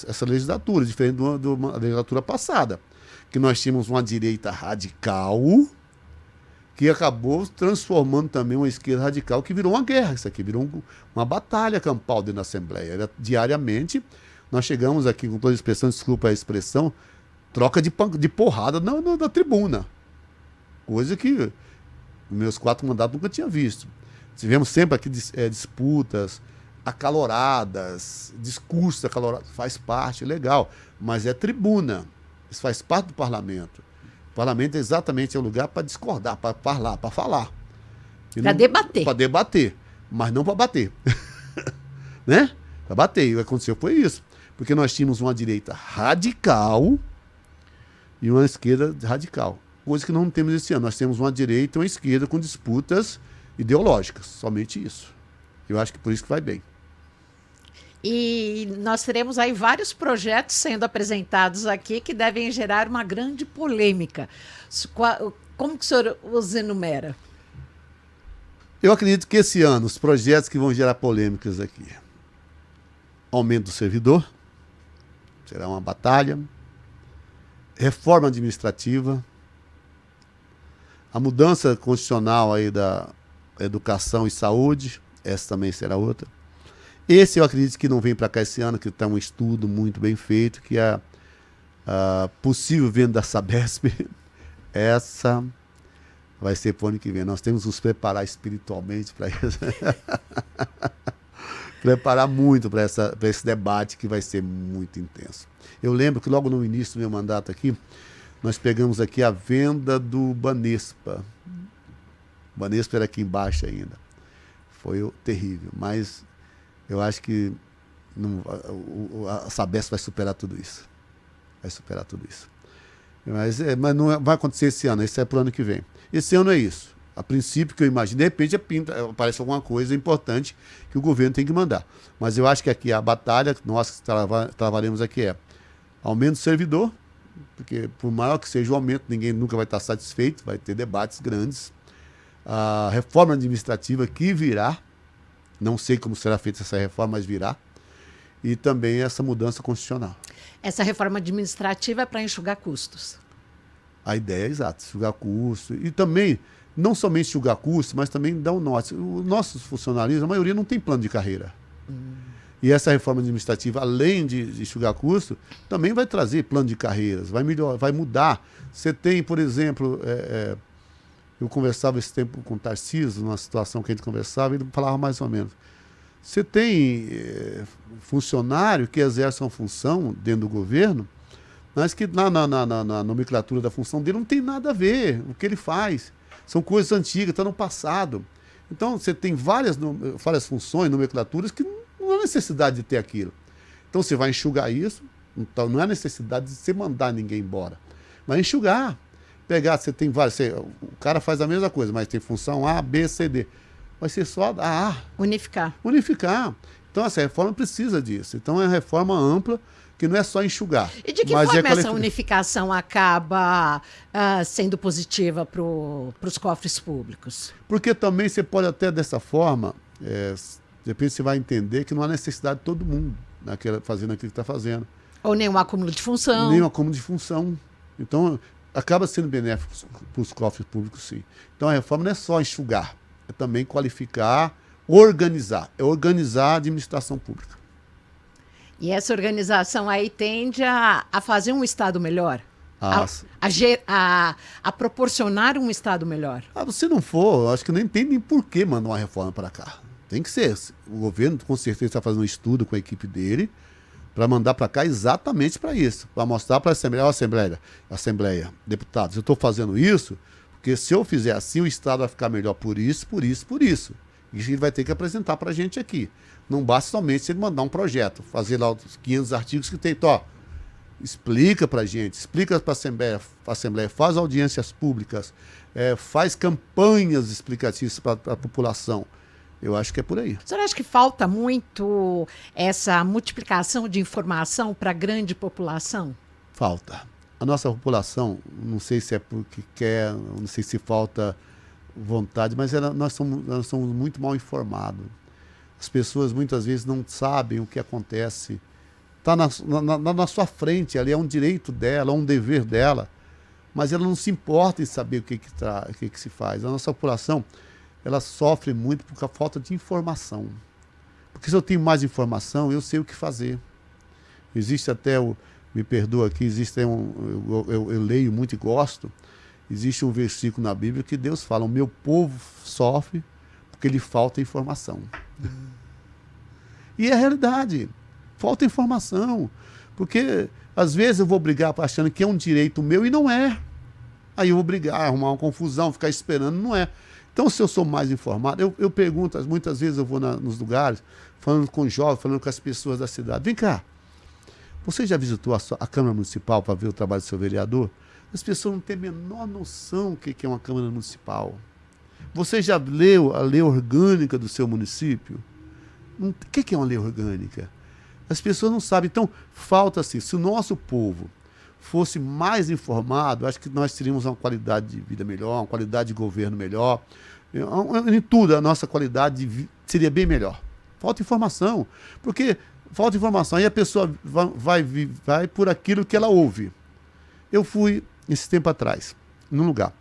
Speaker 2: essa legislatura, diferente de uma legislatura passada, que nós tínhamos uma direita radical, que acabou transformando também uma esquerda radical, que virou uma guerra. Isso aqui virou uma batalha campal dentro da Assembleia. Diariamente, nós chegamos aqui, com toda a expressão, desculpa a expressão, troca de porrada na tribuna. Coisa que meus 4 mandatos nunca tinha visto. Tivemos sempre aqui disputas acaloradas, discursos acalorados, faz parte, legal, mas é tribuna, isso faz parte do parlamento. O parlamento exatamente é o lugar para discordar, para falar.
Speaker 1: Para debater.
Speaker 2: Para debater, mas não para bater. Né? Para bater. E o que aconteceu foi isso. Porque nós tínhamos uma direita radical e uma esquerda radical. Coisa que não temos esse ano. Nós temos uma direita e uma esquerda com disputas ideológicas. Somente isso. Eu acho que por isso que vai bem.
Speaker 1: E nós teremos aí vários projetos sendo apresentados aqui que devem gerar uma grande polêmica. Como que o senhor os enumera?
Speaker 2: Eu acredito que esse ano, os projetos que vão gerar polêmicas aqui. Aumento do servidor, será uma batalha. Reforma administrativa. A mudança constitucional aí da educação e saúde, essa também será outra. Esse eu acredito que não vem para cá esse ano, que está um estudo muito bem feito, que é a possível venda da Sabesp. Essa vai ser para o ano que vem. Nós temos que nos preparar espiritualmente para isso. Preparar muito para esse debate que vai ser muito intenso. Eu lembro que logo no início do meu mandato aqui, nós pegamos aqui a venda do Banespa. O Banespa era aqui embaixo ainda. Foi terrível, mas eu acho que a Sabesp vai superar tudo isso. Vai superar tudo isso. Mas não vai acontecer esse ano, esse é para o ano que vem. Esse ano é isso. A princípio, que eu imagino, de repente aparece alguma coisa importante que o governo tem que mandar. Mas eu acho que aqui a batalha que nós travaremos aqui é aumento do servidor, porque por maior que seja o aumento, ninguém nunca vai estar satisfeito, vai ter debates grandes. A reforma administrativa que virá, não sei como será feita essa reforma, mas virá. E também essa mudança constitucional.
Speaker 1: Essa reforma administrativa é para enxugar custos.
Speaker 2: A ideia é exata, enxugar custos. E também, não somente enxugar custos, mas também dar um norte. Os nossos funcionários, a maioria não tem plano de carreira. E essa reforma administrativa, além de enxugar custo, também vai trazer plano de carreiras, vai melhorar, vai mudar. Você tem, por exemplo, eu conversava esse tempo com o Tarcísio, numa situação que a gente conversava, e ele falava mais ou menos. Você tem funcionário que exerce uma função dentro do governo, mas que na nomenclatura da função dele não tem nada a ver o que ele faz. São coisas antigas, estão no passado. Então, você tem várias funções, nomenclaturas, que não há necessidade de ter aquilo. Então, você vai enxugar isso, então não há necessidade de você mandar ninguém embora. Mas enxugar. Pegar, você tem vários, o cara faz a mesma coisa, mas tem função A, B, C, D. Vai ser só a A.
Speaker 1: Unificar.
Speaker 2: Então, essa reforma precisa disso. Então, é uma reforma ampla, que não é só enxugar.
Speaker 1: E de que forma essa unificação acaba sendo positiva para os cofres públicos?
Speaker 2: Porque também você pode até dessa forma, de repente você vai entender que não há necessidade de todo mundo fazendo aquilo que está fazendo.
Speaker 1: Ou nenhum acúmulo de função.
Speaker 2: Nenhum acúmulo de função. Então, acaba sendo benéfico para os cofres públicos, sim. Então, a reforma não é só enxugar, é também qualificar, organizar. É organizar a administração pública.
Speaker 1: E essa organização aí tende a fazer um Estado melhor? A proporcionar um Estado melhor?
Speaker 2: Se não for, eu acho que nem tem nem por que mandar uma reforma para cá. Tem que ser. O governo, com certeza, está fazendo um estudo com a equipe dele para mandar para cá exatamente para isso. Para mostrar para a Assembleia, deputados, eu estou fazendo isso porque se eu fizer assim, o Estado vai ficar melhor por isso, por isso, por isso. Isso ele vai ter que apresentar para a gente aqui. Não basta somente ele mandar um projeto, fazer lá os 500 artigos que tem. Então, explica para a gente, explica para a Assembleia, faz audiências públicas, faz campanhas explicativas para a população. Eu acho que é por aí.
Speaker 1: O senhor acha que falta muito essa multiplicação de informação para a grande população?
Speaker 2: Falta. A nossa população, não sei se é porque quer, não sei se falta vontade, mas nós somos muito mal informados. As pessoas muitas vezes não sabem o que acontece. Está na sua frente, ali é um direito dela, é um dever dela, mas ela não se importa em saber o que se faz. A nossa população, ela sofre muito por falta de informação. Porque se eu tenho mais informação, eu sei o que fazer. Existe até, me perdoa aqui, existe eu leio muito e gosto, Existe um versículo na Bíblia que Deus fala: o meu povo sofre porque lhe falta informação. E é a realidade. Falta informação. Porque, às vezes, eu vou brigar achando que é um direito meu e não é. Aí eu vou brigar, arrumar uma confusão, ficar esperando, não é. Então, se eu sou mais informado, eu pergunto, muitas vezes eu vou nos lugares, falando com jovens, falando com as pessoas da cidade. Vem cá, você já visitou a Câmara Municipal para ver o trabalho do seu vereador? As pessoas não têm a menor noção do que é uma Câmara Municipal. Você já leu a lei orgânica do seu município? O que é uma lei orgânica? As pessoas não sabem. Então, falta assim, se o nosso povo fosse mais informado, acho que nós teríamos uma qualidade de vida melhor, uma qualidade de governo melhor. Em tudo, a nossa qualidade seria bem melhor. Falta informação. Porque falta informação. Aí a pessoa vai por aquilo que ela ouve. Eu fui, esse tempo atrás, num lugar.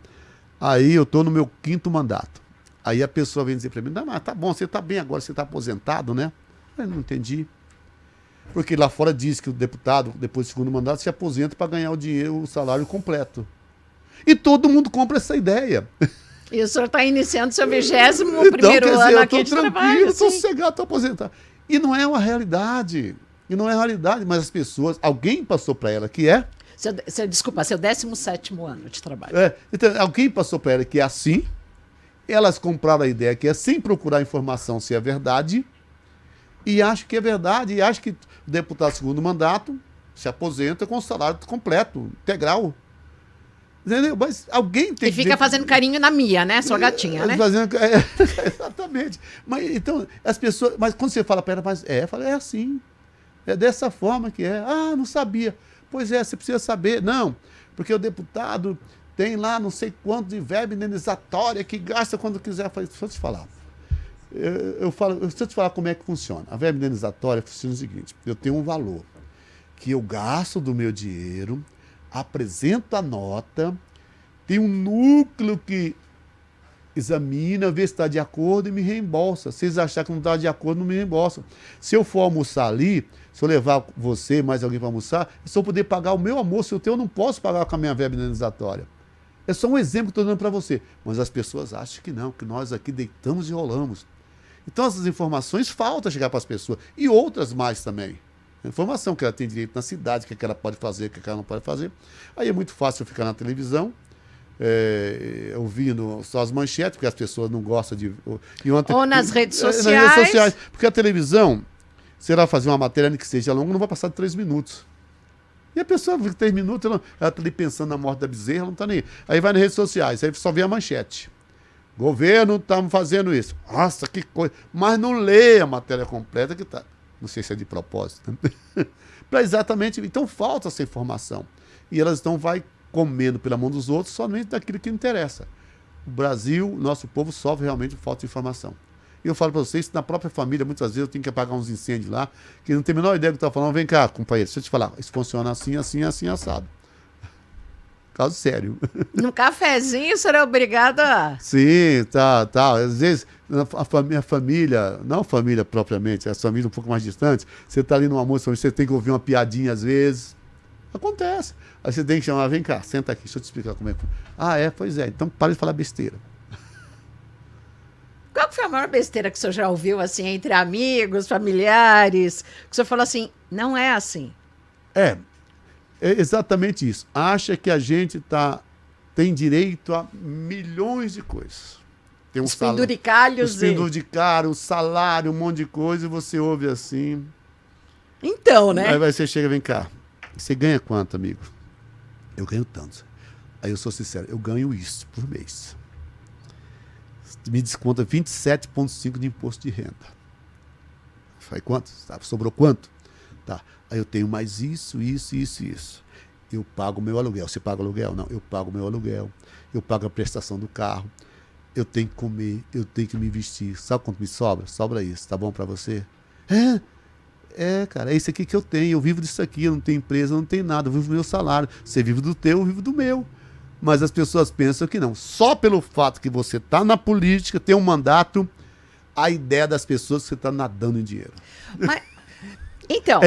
Speaker 2: Aí eu estou no meu 5º mandato. Aí a pessoa vem dizer para mim: não, mas tá bom, você está bem agora, você está aposentado, né? Eu não entendi. Porque lá fora diz que o deputado, depois do 2º mandato, se aposenta para ganhar o dinheiro, o salário completo. E todo mundo compra essa ideia.
Speaker 1: E o senhor está iniciando seu 21º ano aqui de trabalho.
Speaker 2: Eu estou sossegado, estou aposentado. E não é uma realidade. E não é uma realidade, mas as pessoas, alguém passou para ela que é.
Speaker 1: Desculpa, seu 17º ano de trabalho.
Speaker 2: Então, alguém passou para ela que é assim, elas compraram a ideia que é sem procurar informação se é verdade, e acham que é verdade, e acham que o deputado 2º mandato se aposenta com o salário completo, integral. Entendeu? Mas alguém tem
Speaker 1: que... E fica fazendo carinho na Mia, né? Sua gatinha, né?
Speaker 2: Exatamente. Mas, então, as pessoas... Mas quando você fala para ela, é assim. É dessa forma que é. Ah, não sabia. Pois é, você precisa saber. Não, porque o deputado tem lá não sei quanto de verba indenizatória que gasta quando quiser. Deixa eu te falar. Deixa eu te falar como é que funciona. A verba indenizatória funciona o seguinte: eu tenho um valor que eu gasto do meu dinheiro, apresento a nota, tem um núcleo que examina, vê se está de acordo e me reembolsa. Se eles acharem que não está de acordo, não me reembolsam. Se eu for almoçar ali, se eu levar você mais alguém para almoçar, eu só poder pagar o meu almoço, o teu eu não posso pagar com a minha verba indenizatória. É só um exemplo que estou dando para você. Mas as pessoas acham que não, que nós aqui deitamos e rolamos. Então essas informações faltam chegar para as pessoas. E outras mais também. A informação que ela tem direito na cidade, o que ela pode fazer, o que ela não pode fazer. Aí é muito fácil eu ficar na televisão, ouvindo só as manchetes, porque as pessoas não gostam de...
Speaker 1: Ou nas redes sociais.
Speaker 2: Nas redes sociais. Porque a televisão, se ela fazer uma matéria que seja longa, não vai passar de 3 minutos. E a pessoa fica 3 minutos, ela está ali pensando na morte da bezerra, ela não está nem aí. Aí vai nas redes sociais, aí só vê a manchete. Governo está fazendo isso. Nossa, que coisa. Mas não lê a matéria completa que está... Não sei se é de propósito. Para exatamente... Então falta essa informação. E elas vai comendo pela mão dos outros somente daquilo que interessa. O Brasil, nosso povo, sofre realmente falta de informação. E eu falo para vocês, na própria família, muitas vezes eu tenho que apagar uns incêndios lá, que não tem a menor ideia do que está falando. Vem cá, companheiro, deixa eu te falar. Isso funciona assim, assim, assim, assado. Caso sério.
Speaker 1: No cafezinho, o senhor é obrigado a...
Speaker 2: Sim, tá. Às vezes, a família, não a família propriamente, a família um pouco mais distante, você está ali no almoço, você tem que ouvir uma piadinha às vezes. Acontece. Aí você tem que chamar, vem cá, senta aqui, deixa eu te explicar como é que... Pois é, então para de falar besteira.
Speaker 1: Qual foi a maior besteira que o senhor já ouviu, assim, entre amigos, familiares? Que o senhor falou assim, não é assim.
Speaker 2: É exatamente isso. Acha que a gente tem direito a milhões de coisas. Tem
Speaker 1: os penduricalhos.
Speaker 2: Os penduricalhos, o salário, um monte de coisa, e você ouve assim.
Speaker 1: Então, né?
Speaker 2: Aí você chega, vem cá. Você ganha quanto, amigo? Eu ganho tanto. Aí eu sou sincero, eu ganho isso por mês. Me desconta 27,5% de imposto de renda. Falei, quanto? Sobrou quanto? Tá. Aí eu tenho mais isso. Eu pago o meu aluguel. Você paga o aluguel? Não, eu pago o meu aluguel. Eu pago a prestação do carro. Eu tenho que comer, eu tenho que me vestir. Sabe quanto me sobra? Sobra isso. Tá bom pra você? Cara, é isso aqui que eu tenho. Eu vivo disso aqui. Eu não tenho empresa, eu não tenho nada. Eu vivo do meu salário. Você vive do teu, eu vivo do meu. Mas as pessoas pensam que não. Só pelo fato que você está na política, tem um mandato, a ideia das pessoas que você está nadando em dinheiro.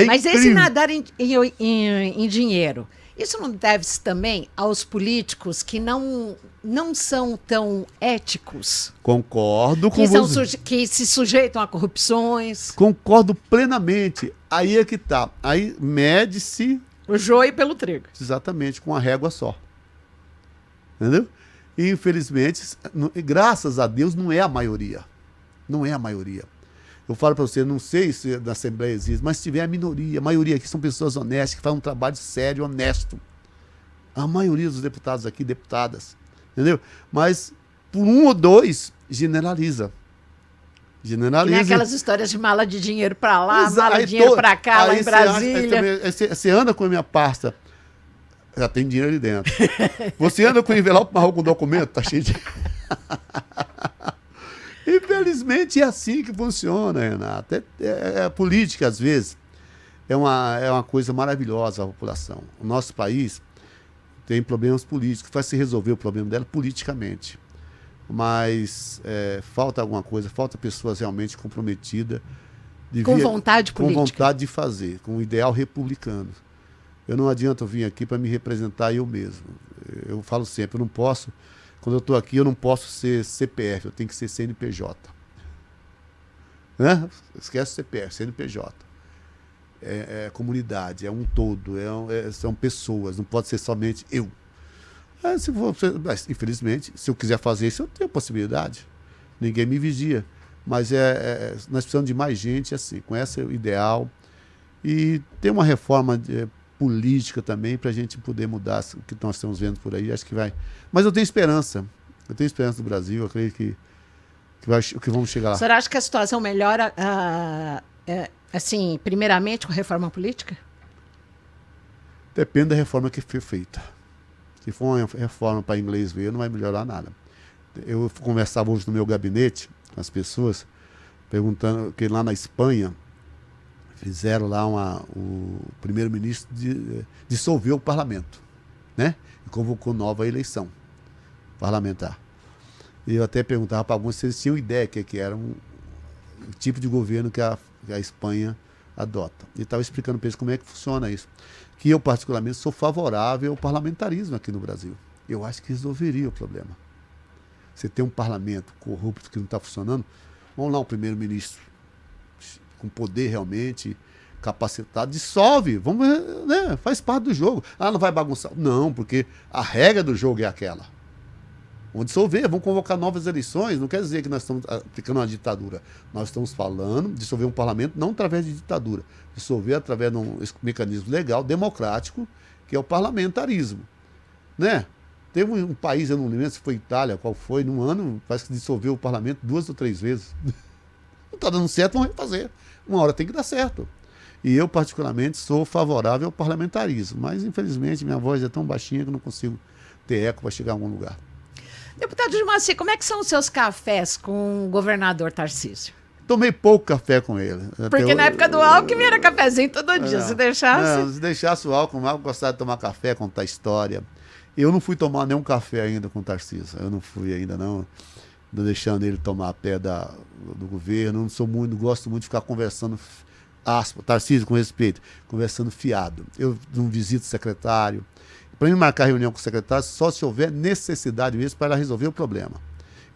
Speaker 1: Mas esse nadar em dinheiro, Isso não deve-se também aos políticos que não são tão éticos?
Speaker 2: Concordo com
Speaker 1: Que,
Speaker 2: você.
Speaker 1: que se sujeitam a corrupções?
Speaker 2: Concordo plenamente. Aí é que tá. Aí mede-se
Speaker 1: O joio pelo trigo.
Speaker 2: exatamente com a régua só. Entendeu? E, infelizmente, graças a Deus, não é a maioria. Não é a maioria. Eu falo para você, não sei se na Assembleia existe, mas se tiver a minoria, a maioria aqui são pessoas honestas, que fazem um trabalho sério, honesto. A maioria dos deputados aqui, deputadas. Entendeu? Mas, por um ou dois, generaliza. Generaliza.
Speaker 1: E nem aquelas histórias de mala de dinheiro para lá,
Speaker 2: Exa
Speaker 1: mala de dinheiro para cá, lá em Brasília.
Speaker 2: Você anda com a minha pasta, já tem dinheiro ali dentro. Você anda com o envelope marrom com documento, tá cheio de... Infelizmente é assim que funciona, Renata. Política, às vezes, é uma coisa maravilhosa a população. O nosso país tem problemas políticos, vai se resolver o problema dela politicamente. Mas falta alguma coisa, falta pessoas realmente comprometidas.
Speaker 1: Com vontade política.
Speaker 2: Com vontade de fazer, com o ideal republicano. Eu não adianta vir aqui para me representar eu mesmo. Eu falo sempre, eu não posso... Quando eu estou aqui, eu não posso ser CPF, eu tenho que ser CNPJ. Né? Esquece CPF, CNPJ. É comunidade, é um todo, são pessoas, não pode ser somente eu. Mas, infelizmente, se eu quiser fazer isso, eu tenho possibilidade. Ninguém me vigia. Mas nós precisamos de mais gente assim, com esse ideal. E tem uma reforma política também para a gente poder mudar o que nós estamos vendo por aí. Acho que vai. Mas eu tenho esperança. Eu tenho esperança do Brasil. Eu acredito que vamos chegar lá.
Speaker 1: O senhor acha que a situação melhora, assim, primeiramente com a reforma política?
Speaker 2: Depende da reforma que for feita. Se for uma reforma para inglês ver, não vai melhorar nada. Eu conversava hoje no meu gabinete com as pessoas, perguntando que lá na Espanha fizeram lá o primeiro-ministro dissolveu o parlamento, né? E convocou nova eleição parlamentar. E eu até perguntava para alguns se eles tinham ideia que era o tipo de governo que a Espanha adota. E estava explicando para eles como é que funciona isso. Que eu, particularmente, sou favorável ao parlamentarismo aqui no Brasil. Eu acho que resolveria o problema. Você tem um parlamento corrupto que não está funcionando, vamos lá, um primeiro-ministro com poder realmente capacitado, dissolve, vamos, né, faz parte do jogo. Não vai bagunçar. Não, porque a regra do jogo é aquela. Vamos dissolver, vamos convocar novas eleições. Não quer dizer que nós estamos ficando uma ditadura. Nós estamos falando de dissolver um parlamento não através de ditadura, dissolver através de um mecanismo legal, democrático, que é o parlamentarismo. Né? Teve um país, eu não lembro se foi Itália, qual foi, num ano, parece que dissolveu o parlamento 2 ou 3 vezes. Não está dando certo, vamos refazer. Uma hora tem que dar certo. E eu, particularmente, sou favorável ao parlamentarismo. Mas, infelizmente, minha voz é tão baixinha que eu não consigo ter eco para chegar a algum lugar.
Speaker 1: Deputado Gilmar, como é que são os seus cafés com o governador Tarcísio?
Speaker 2: Tomei pouco café com ele.
Speaker 1: Porque na época do Alckmin era cafezinho todo dia, se deixasse...
Speaker 2: Não, se deixasse o Alckmin, eu gostava de tomar café, contar história. Eu não fui tomar nenhum café ainda com o Tarcísio. Eu não fui ainda, não deixando ele tomar a pé do governo. Não gosto muito de ficar conversando, Tarcísio, com respeito, conversando fiado. Eu não visito o secretário. Para mim marcar reunião com o secretário, só se houver necessidade mesmo para resolver o problema.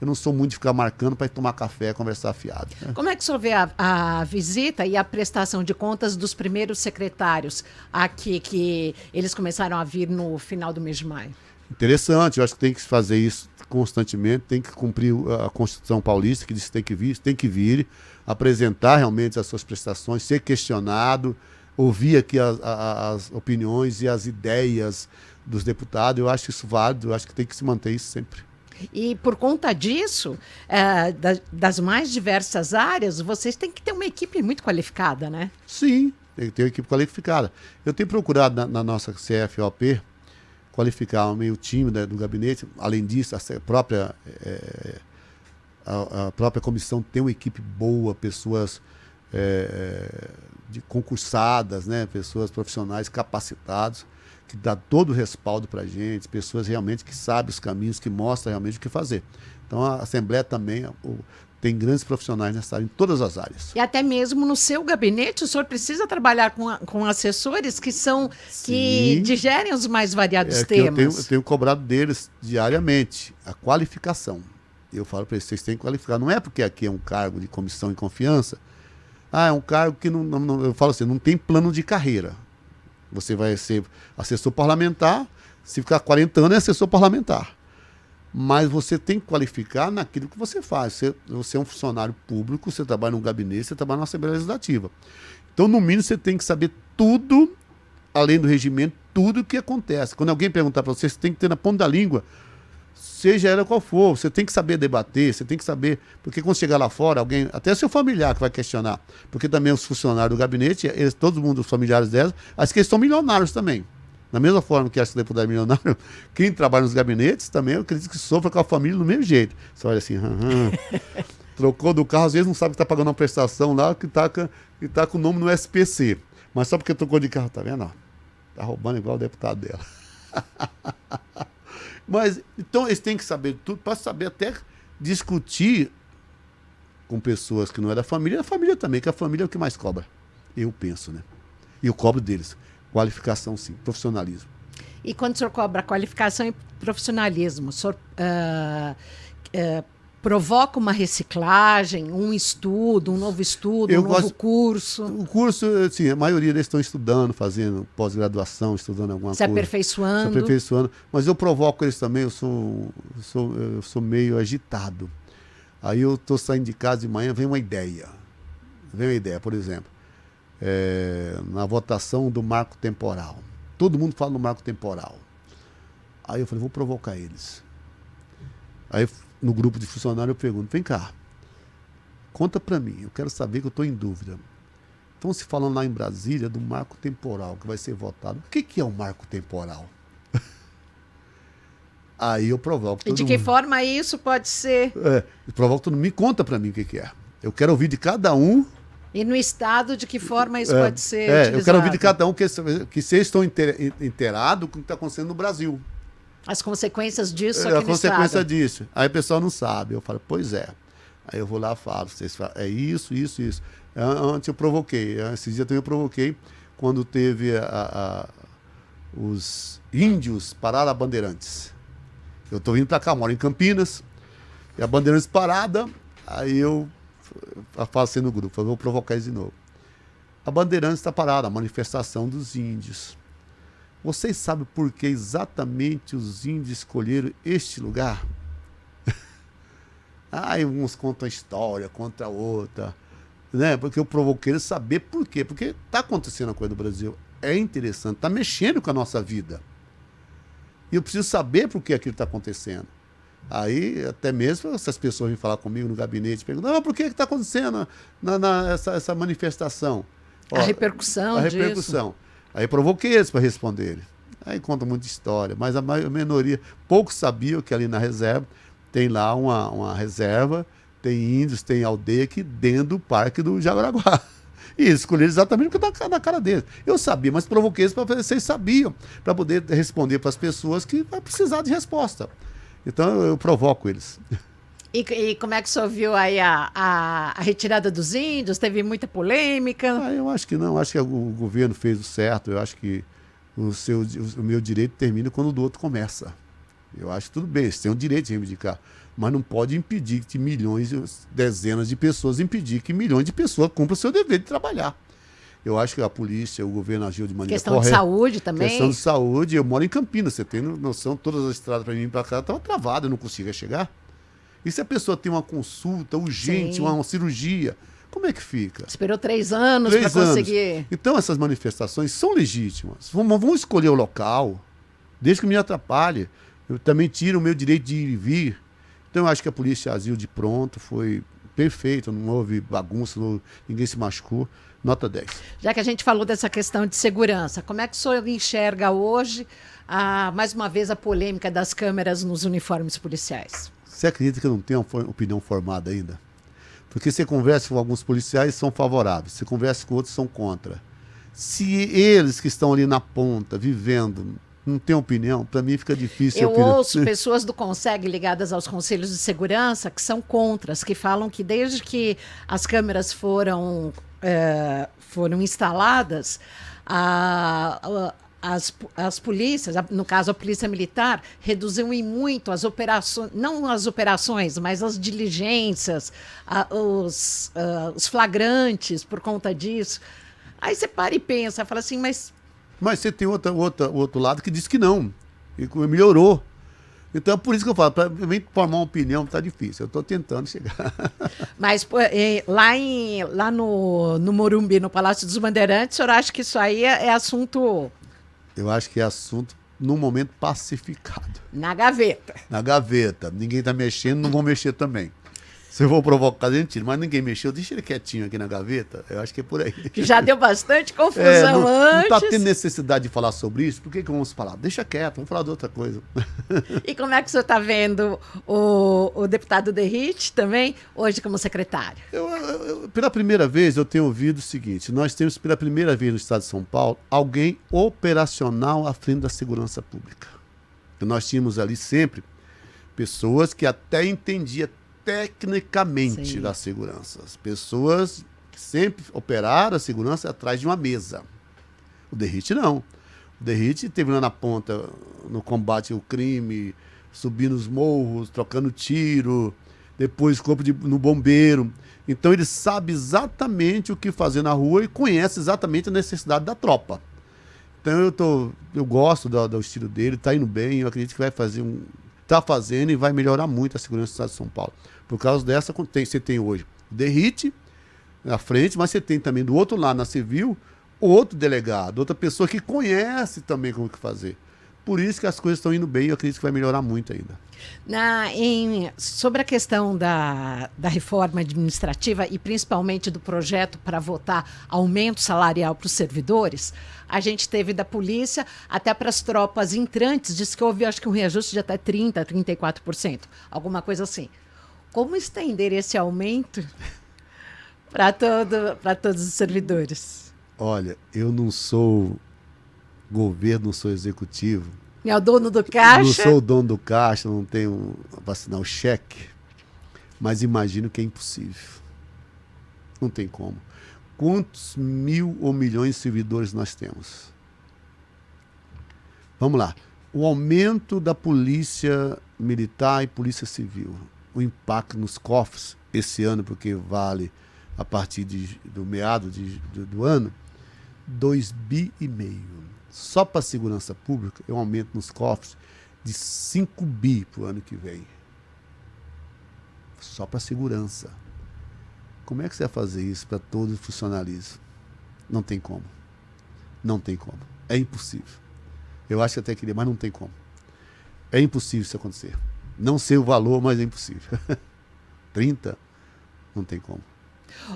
Speaker 2: Eu não sou muito de ficar marcando para ir tomar café, conversar fiado. Né?
Speaker 1: Como é que o senhor vê a visita e a prestação de contas dos primeiros secretários aqui, que eles começaram a vir no final do mês de maio?
Speaker 2: Interessante, eu acho que tem que fazer isso constantemente, tem que cumprir a Constituição Paulista, que diz que tem que vir, apresentar realmente as suas prestações, ser questionado, ouvir aqui as opiniões e as ideias dos deputados. Eu acho isso válido, eu acho que tem que se manter isso sempre.
Speaker 1: E por conta disso, das mais diversas áreas, vocês têm que ter uma equipe muito qualificada, né?
Speaker 2: Sim, tem que ter uma equipe qualificada. Eu tenho procurado na nossa CFOP qualificar meio time do gabinete. Além disso, a própria comissão tem uma equipe boa, pessoas concursadas, né? Pessoas profissionais capacitados, que dá todo o respaldo para a gente, pessoas realmente que sabem os caminhos, que mostram realmente o que fazer. Então a Assembleia também Tem grandes profissionais nessa área, em todas as áreas.
Speaker 1: E até mesmo no seu gabinete, o senhor precisa trabalhar com assessores que digerem os mais variados temas.
Speaker 2: Eu tenho cobrado deles diariamente a qualificação. Eu falo para eles, vocês têm que qualificar. Não é porque aqui é um cargo de comissão e confiança. É um cargo que eu falo assim, não tem plano de carreira. Você vai ser assessor parlamentar, se ficar 40 anos é assessor parlamentar. Mas você tem que qualificar naquilo que você faz. Você é um funcionário público, você trabalha num gabinete, você trabalha na Assembleia Legislativa. Então, no mínimo, você tem que saber tudo, além do regimento, tudo o que acontece. Quando alguém perguntar para você, você tem que ter na ponta da língua, seja ela qual for, você tem que saber debater, você tem que saber, porque quando chegar lá fora, alguém, até seu familiar que vai questionar, porque também os funcionários do gabinete, todo mundo, os familiares delas, acho que eles são milionários também. Da mesma forma que acho que o deputado é milionário, quem trabalha nos gabinetes também, eu acredito que sofra com a família do mesmo jeito. Você olha assim, trocou do carro, às vezes não sabe que está pagando uma prestação lá, que está com o nome no SPC. Mas só porque trocou de carro, tá vendo? Está roubando igual o deputado dela. Mas, então, eles têm que saber tudo para saber até discutir com pessoas que não é da família, e a família também, que a família é o que mais cobra. Eu penso, né? E eu cobro deles. Qualificação, sim. Profissionalismo.
Speaker 1: E quando o senhor cobra qualificação e profissionalismo, o senhor provoca uma reciclagem, um estudo, um novo estudo, novo curso?
Speaker 2: O curso, assim, a maioria deles estão estudando, fazendo pós-graduação, estudando alguma coisa.
Speaker 1: Se aperfeiçoando.
Speaker 2: Mas eu provoco eles também, eu sou meio agitado. Aí eu estou saindo de casa de manhã, vem uma ideia. Por exemplo. Na votação do marco temporal. Todo mundo fala no marco temporal. Aí eu falei, vou provocar eles. Aí no grupo de funcionários eu pergunto, vem cá, conta pra mim, eu quero saber que eu estou em dúvida. Estão se falando lá em Brasília do marco temporal que vai ser votado. O que é o marco temporal? Aí eu provoco todo mundo.
Speaker 1: E de que forma isso pode ser?
Speaker 2: Eu provoco todo mundo, me conta pra mim o que é. Eu quero ouvir de cada um.
Speaker 1: E no Estado, de que forma isso pode ser utilizado?
Speaker 2: Eu quero ouvir de cada um que vocês estão inteirados com o que está acontecendo no Brasil.
Speaker 1: As consequências disso aqui no Estado.
Speaker 2: A consequência disso. Aí o pessoal não sabe. Eu falo, pois é. Aí eu vou lá e falo, vocês falam, é isso. Antes eu provoquei. Esses dias também eu provoquei quando teve os índios pararam a Bandeirantes. Eu estou vindo para cá, moro em Campinas, e a Bandeirantes parada, aí eu falo assim no grupo, eu vou provocar eles de novo. A Bandeirantes está parada, a manifestação dos índios. Vocês sabem por que exatamente os índios escolheram este lugar? Aí uns contam a história, contra a outra, né? Porque eu provoquei eles saber por quê. Porque está acontecendo a coisa no Brasil, é interessante, está mexendo com a nossa vida. E eu preciso saber por que aquilo está acontecendo. Aí, até mesmo, essas pessoas vêm falar comigo no gabinete, perguntam, por que está acontecendo essa manifestação?
Speaker 1: A repercussão disso.
Speaker 2: Aí eu provoquei eles para responderem. Aí contam muita história, mas a minoria, poucos sabiam que ali na reserva tem lá uma reserva, tem índios, tem aldeia aqui dentro do Parque do Jaguaraguá. E eles escolheram exatamente o que está na cara deles. Eu sabia, mas provoquei eles para ver se vocês sabiam, para poder responder para as pessoas que vai precisar de resposta. Então eu provoco eles.
Speaker 1: E como é que o senhor viu aí a retirada dos índios? Teve muita polêmica?
Speaker 2: Eu acho que não, acho que o governo fez o certo, eu acho que o meu direito termina quando o do outro começa. Eu acho que tudo bem, eles têm o direito de reivindicar, mas não pode impedir que milhões, dezenas de pessoas, impedir que milhões de pessoas cumpram o seu dever de trabalhar. Eu acho que a polícia, o governo agiu de maneira correta.
Speaker 1: Questão de saúde também?
Speaker 2: Questão de saúde. Eu moro em Campinas, você tem noção, todas as estradas para mim e para cá estavam travadas, eu não conseguia chegar. E se a pessoa tem uma consulta urgente, uma cirurgia, como é que fica?
Speaker 1: Esperou 3 anos para conseguir.
Speaker 2: Então essas manifestações são legítimas. Vamos escolher o local, desde que me atrapalhe. Eu também tiro o meu direito de ir e vir. Então eu acho que a polícia agiu de pronto, foi perfeito, não houve bagunça, ninguém se machucou. Nota 10.
Speaker 1: Já que a gente falou dessa questão de segurança, como é que o senhor enxerga hoje, mais uma vez, a polêmica das câmeras nos uniformes policiais?
Speaker 2: Você acredita que eu não tenho uma opinião formada ainda? Porque você conversa com alguns policiais, são favoráveis. Você conversa com outros, são contra. Se eles que estão ali na ponta, vivendo, Não tem opinião? Para mim fica difícil.
Speaker 1: Eu ouço pessoas do CONSEG ligadas aos conselhos de segurança que são contras, que falam que desde que as câmeras foram instaladas, as polícias, no caso a polícia militar, reduziu em muito as operações, não as operações, mas as diligências, os flagrantes por conta disso. Aí você para e pensa, fala assim, mas
Speaker 2: você tem outro lado que diz que não, e melhorou. Então é por isso que eu falo, para mim formar uma opinião está difícil, eu estou tentando chegar.
Speaker 1: Mas lá no Morumbi, no Palácio dos Bandeirantes, o senhor acha que isso aí é assunto...
Speaker 2: Eu acho que é assunto, no momento, pacificado.
Speaker 1: Na gaveta.
Speaker 2: Na gaveta. Ninguém está mexendo, não vão mexer também. Se eu vou provocar, a gente tira. Mas ninguém mexeu, deixa ele quietinho aqui na gaveta. Eu acho que é por aí.
Speaker 1: Que já deu bastante confusão antes.
Speaker 2: Não está tendo necessidade de falar sobre isso. Por que vamos falar? Deixa quieto, vamos falar de outra coisa.
Speaker 1: E como é que o senhor está vendo o deputado Derrite também, hoje como secretário?
Speaker 2: Pela primeira vez, eu tenho ouvido o seguinte. Nós temos, pela primeira vez no estado de São Paulo, alguém operacional à frente da segurança pública. Nós tínhamos ali sempre pessoas que até entendiam tecnicamente
Speaker 1: Sim.
Speaker 2: da segurança. As pessoas que sempre operaram a segurança atrás de uma mesa. O Derrite não. O Derrite esteve lá na ponta, no combate ao crime, subindo os morros, trocando tiro, depois no bombeiro. Então ele sabe exatamente o que fazer na rua e conhece exatamente a necessidade da tropa. Então eu gosto do estilo dele, está indo bem, eu acredito que vai fazer está fazendo e vai melhorar muito a segurança do estado de São Paulo. Por causa dessa, você tem hoje o Derrite na frente, mas você tem também do outro lado, na civil, outro delegado, outra pessoa que conhece também como que fazer. Por isso que as coisas estão indo bem e eu acredito que vai melhorar muito ainda.
Speaker 1: Sobre a questão da reforma administrativa e principalmente do projeto para votar aumento salarial para os servidores, a gente teve da polícia até para as tropas entrantes, diz que houve, acho que um reajuste de até 30%, 34%, alguma coisa assim. Como estender esse aumento para todos os servidores?
Speaker 2: Olha, eu não sou governo, não sou executivo.
Speaker 1: É o dono do caixa?
Speaker 2: Não sou o dono do caixa, não tenho para assinar o cheque, mas imagino que é impossível. Não tem como. Quantos mil ou milhões de servidores nós temos? Vamos lá. O aumento da polícia militar e polícia civil, o impacto nos cofres esse ano, porque vale a partir do meado do ano, 2,5 bi. Só para a segurança pública, é um aumento nos cofres de 5 bi para o ano que vem. Só para a segurança. Como é que você vai fazer isso para todo o funcionalismo? Não tem como. Não tem como. É impossível. Eu acho que até queria, mas não tem como. É impossível isso acontecer. Não sei o valor, mas é impossível. 30? Não tem como.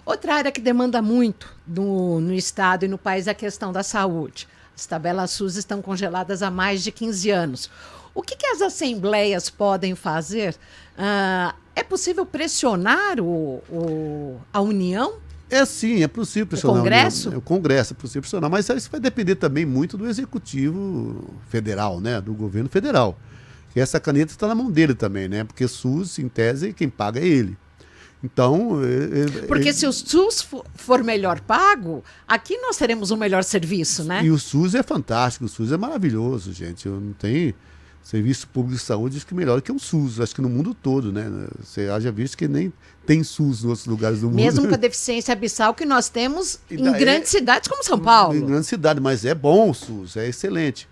Speaker 1: Outra área que demanda muito no Estado e no país é a questão da saúde. As tabelas SUS estão congeladas há mais de 15 anos. O que as assembleias podem fazer? É possível pressionar a União?
Speaker 2: Sim, é possível pressionar.
Speaker 1: O Congresso?
Speaker 2: O Congresso é possível pressionar, mas isso vai depender também muito do Executivo Federal, né? Do governo federal. E essa caneta está na mão dele também, né? Porque SUS, em tese, quem paga é ele. Então...
Speaker 1: Porque se o SUS for melhor pago, aqui nós teremos um melhor serviço, né?
Speaker 2: E o SUS é fantástico, o SUS é maravilhoso, gente. Eu não tenho... Serviço Público de Saúde diz que melhor que o SUS, acho que no mundo todo, né? Você haja visto que nem tem SUS em outros lugares do mundo.
Speaker 1: Mesmo com a deficiência abissal que nós temos em grandes cidades como São Paulo.
Speaker 2: Em grandes cidades, mas é bom o SUS, é excelente.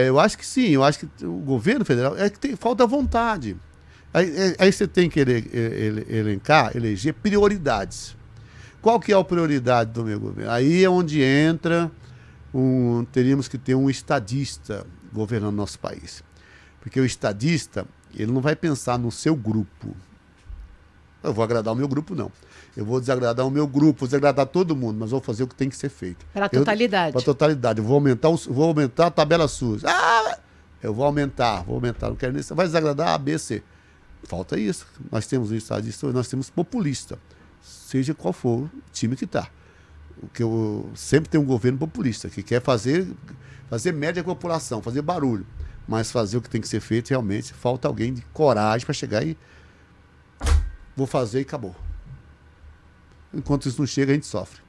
Speaker 2: Eu acho que sim, eu acho que o governo federal é que falta vontade. Aí você tem que eleger prioridades. Qual que é a prioridade do meu governo? Aí é onde entra, teríamos que ter um estadista governando nosso país. Porque o estadista, ele não vai pensar no seu grupo. Eu vou agradar o meu grupo, não. Eu vou desagradar o meu grupo, vou desagradar todo mundo, mas vou fazer o que tem que ser feito.
Speaker 1: Para a totalidade.
Speaker 2: Para a totalidade. Eu vou aumentar a tabela SUS. Eu vou aumentar, não quero nem... Vai desagradar A, B, C. Falta isso. Nós temos um estadista, nós temos populista. Seja qual for o time que está. Porque eu sempre tenho um governo populista, que quer fazer fazer média com a população, fazer barulho. Mas fazer o que tem que ser feito, realmente, falta alguém de coragem para chegar e vou fazer e acabou. Enquanto isso não chega, a gente sofre.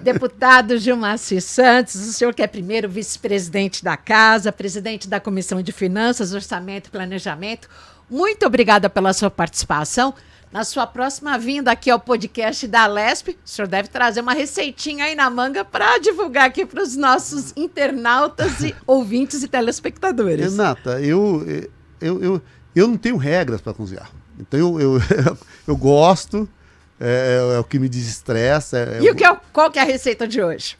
Speaker 1: Deputado Gilmacy Santos, o senhor que é primeiro vice-presidente da Casa, presidente da Comissão de Finanças, Orçamento e Planejamento, muito obrigada pela sua participação. Na sua próxima vinda aqui ao podcast da Alesp, o senhor deve trazer uma receitinha aí na manga para divulgar aqui para os nossos internautas e ouvintes e telespectadores.
Speaker 2: Renata, eu não tenho regras para cozinhar. Então eu gosto, é o que me desestressa.
Speaker 1: E qual que é a receita de hoje?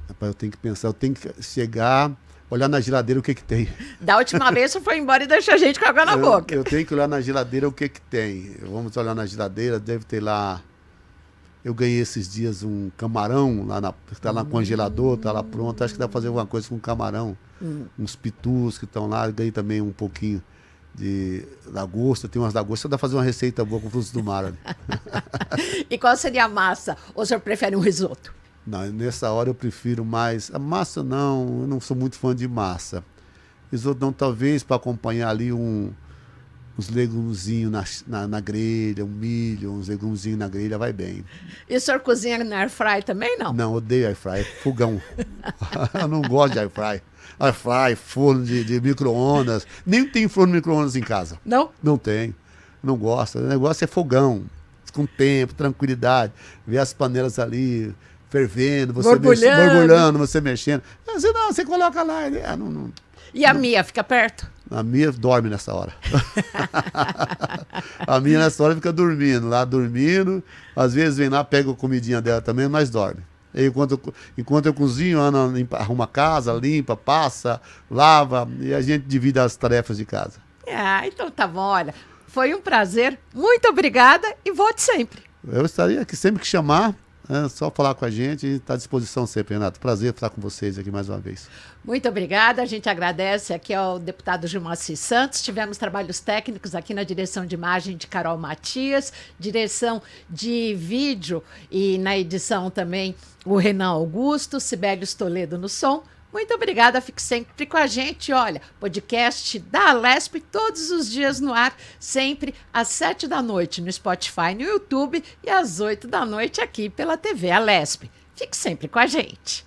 Speaker 2: Rapaz, eu tenho que pensar, eu tenho que chegar, olhar na geladeira o que tem.
Speaker 1: Da última vez você foi embora e deixou a gente com água na boca.
Speaker 2: Eu tenho que olhar na geladeira o que tem. Vamos olhar na geladeira, deve ter lá... Eu ganhei esses dias um camarão, que está lá no congelador, está lá pronto. Acho que dá para fazer alguma coisa com camarão. Uns pitus que estão lá. Eu ganhei também um pouquinho de lagosta. Tem umas lagostas, dá para fazer uma receita boa com frutos do mar. Ali.
Speaker 1: E qual seria a massa? Ou o senhor prefere um risoto?
Speaker 2: Não, nessa hora eu prefiro mais... A massa não, eu não sou muito fã de massa. Risoto não, talvez para acompanhar ali uns legumezinhos na grelha, um milho, uns legumezinhos na grelha, vai bem.
Speaker 1: E o senhor cozinha na air fry também, não?
Speaker 2: Não, odeio air fry, fogão. Eu não gosto de air fry. Air fry, forno de micro-ondas. Nem tem forno de micro-ondas em casa.
Speaker 1: Não?
Speaker 2: Não tem. Não gosto. O negócio é fogão, com tempo, tranquilidade. Ver as panelas ali fervendo, você borbulhando, você mexendo. Você coloca lá.
Speaker 1: E a Mia fica perto?
Speaker 2: A Mia dorme nessa hora. A Mia nessa hora fica dormindo. Às vezes vem lá, pega a comidinha dela também, mas dorme. E enquanto eu cozinho, Ana arruma a casa, limpa, passa, lava, e a gente divide as tarefas de casa.
Speaker 1: Então tá bom, olha. Foi um prazer, muito obrigada e volte sempre.
Speaker 2: Eu estaria aqui sempre que chamar. É só falar com a gente e está à disposição sempre, Renato. Prazer estar com vocês aqui mais uma vez.
Speaker 1: Muito obrigada. A gente agradece aqui ao deputado Gilmacy Santos. Tivemos trabalhos técnicos aqui na direção de imagem de Carol Matias, direção de vídeo e na edição também o Renan Augusto, Sibelius Toledo no som. Muito obrigada, fique sempre com a gente. Olha, podcast da Alesp todos os dias no ar, sempre às 7 da noite no Spotify, no YouTube e às 8 da noite aqui pela TV Alesp. Fique sempre com a gente.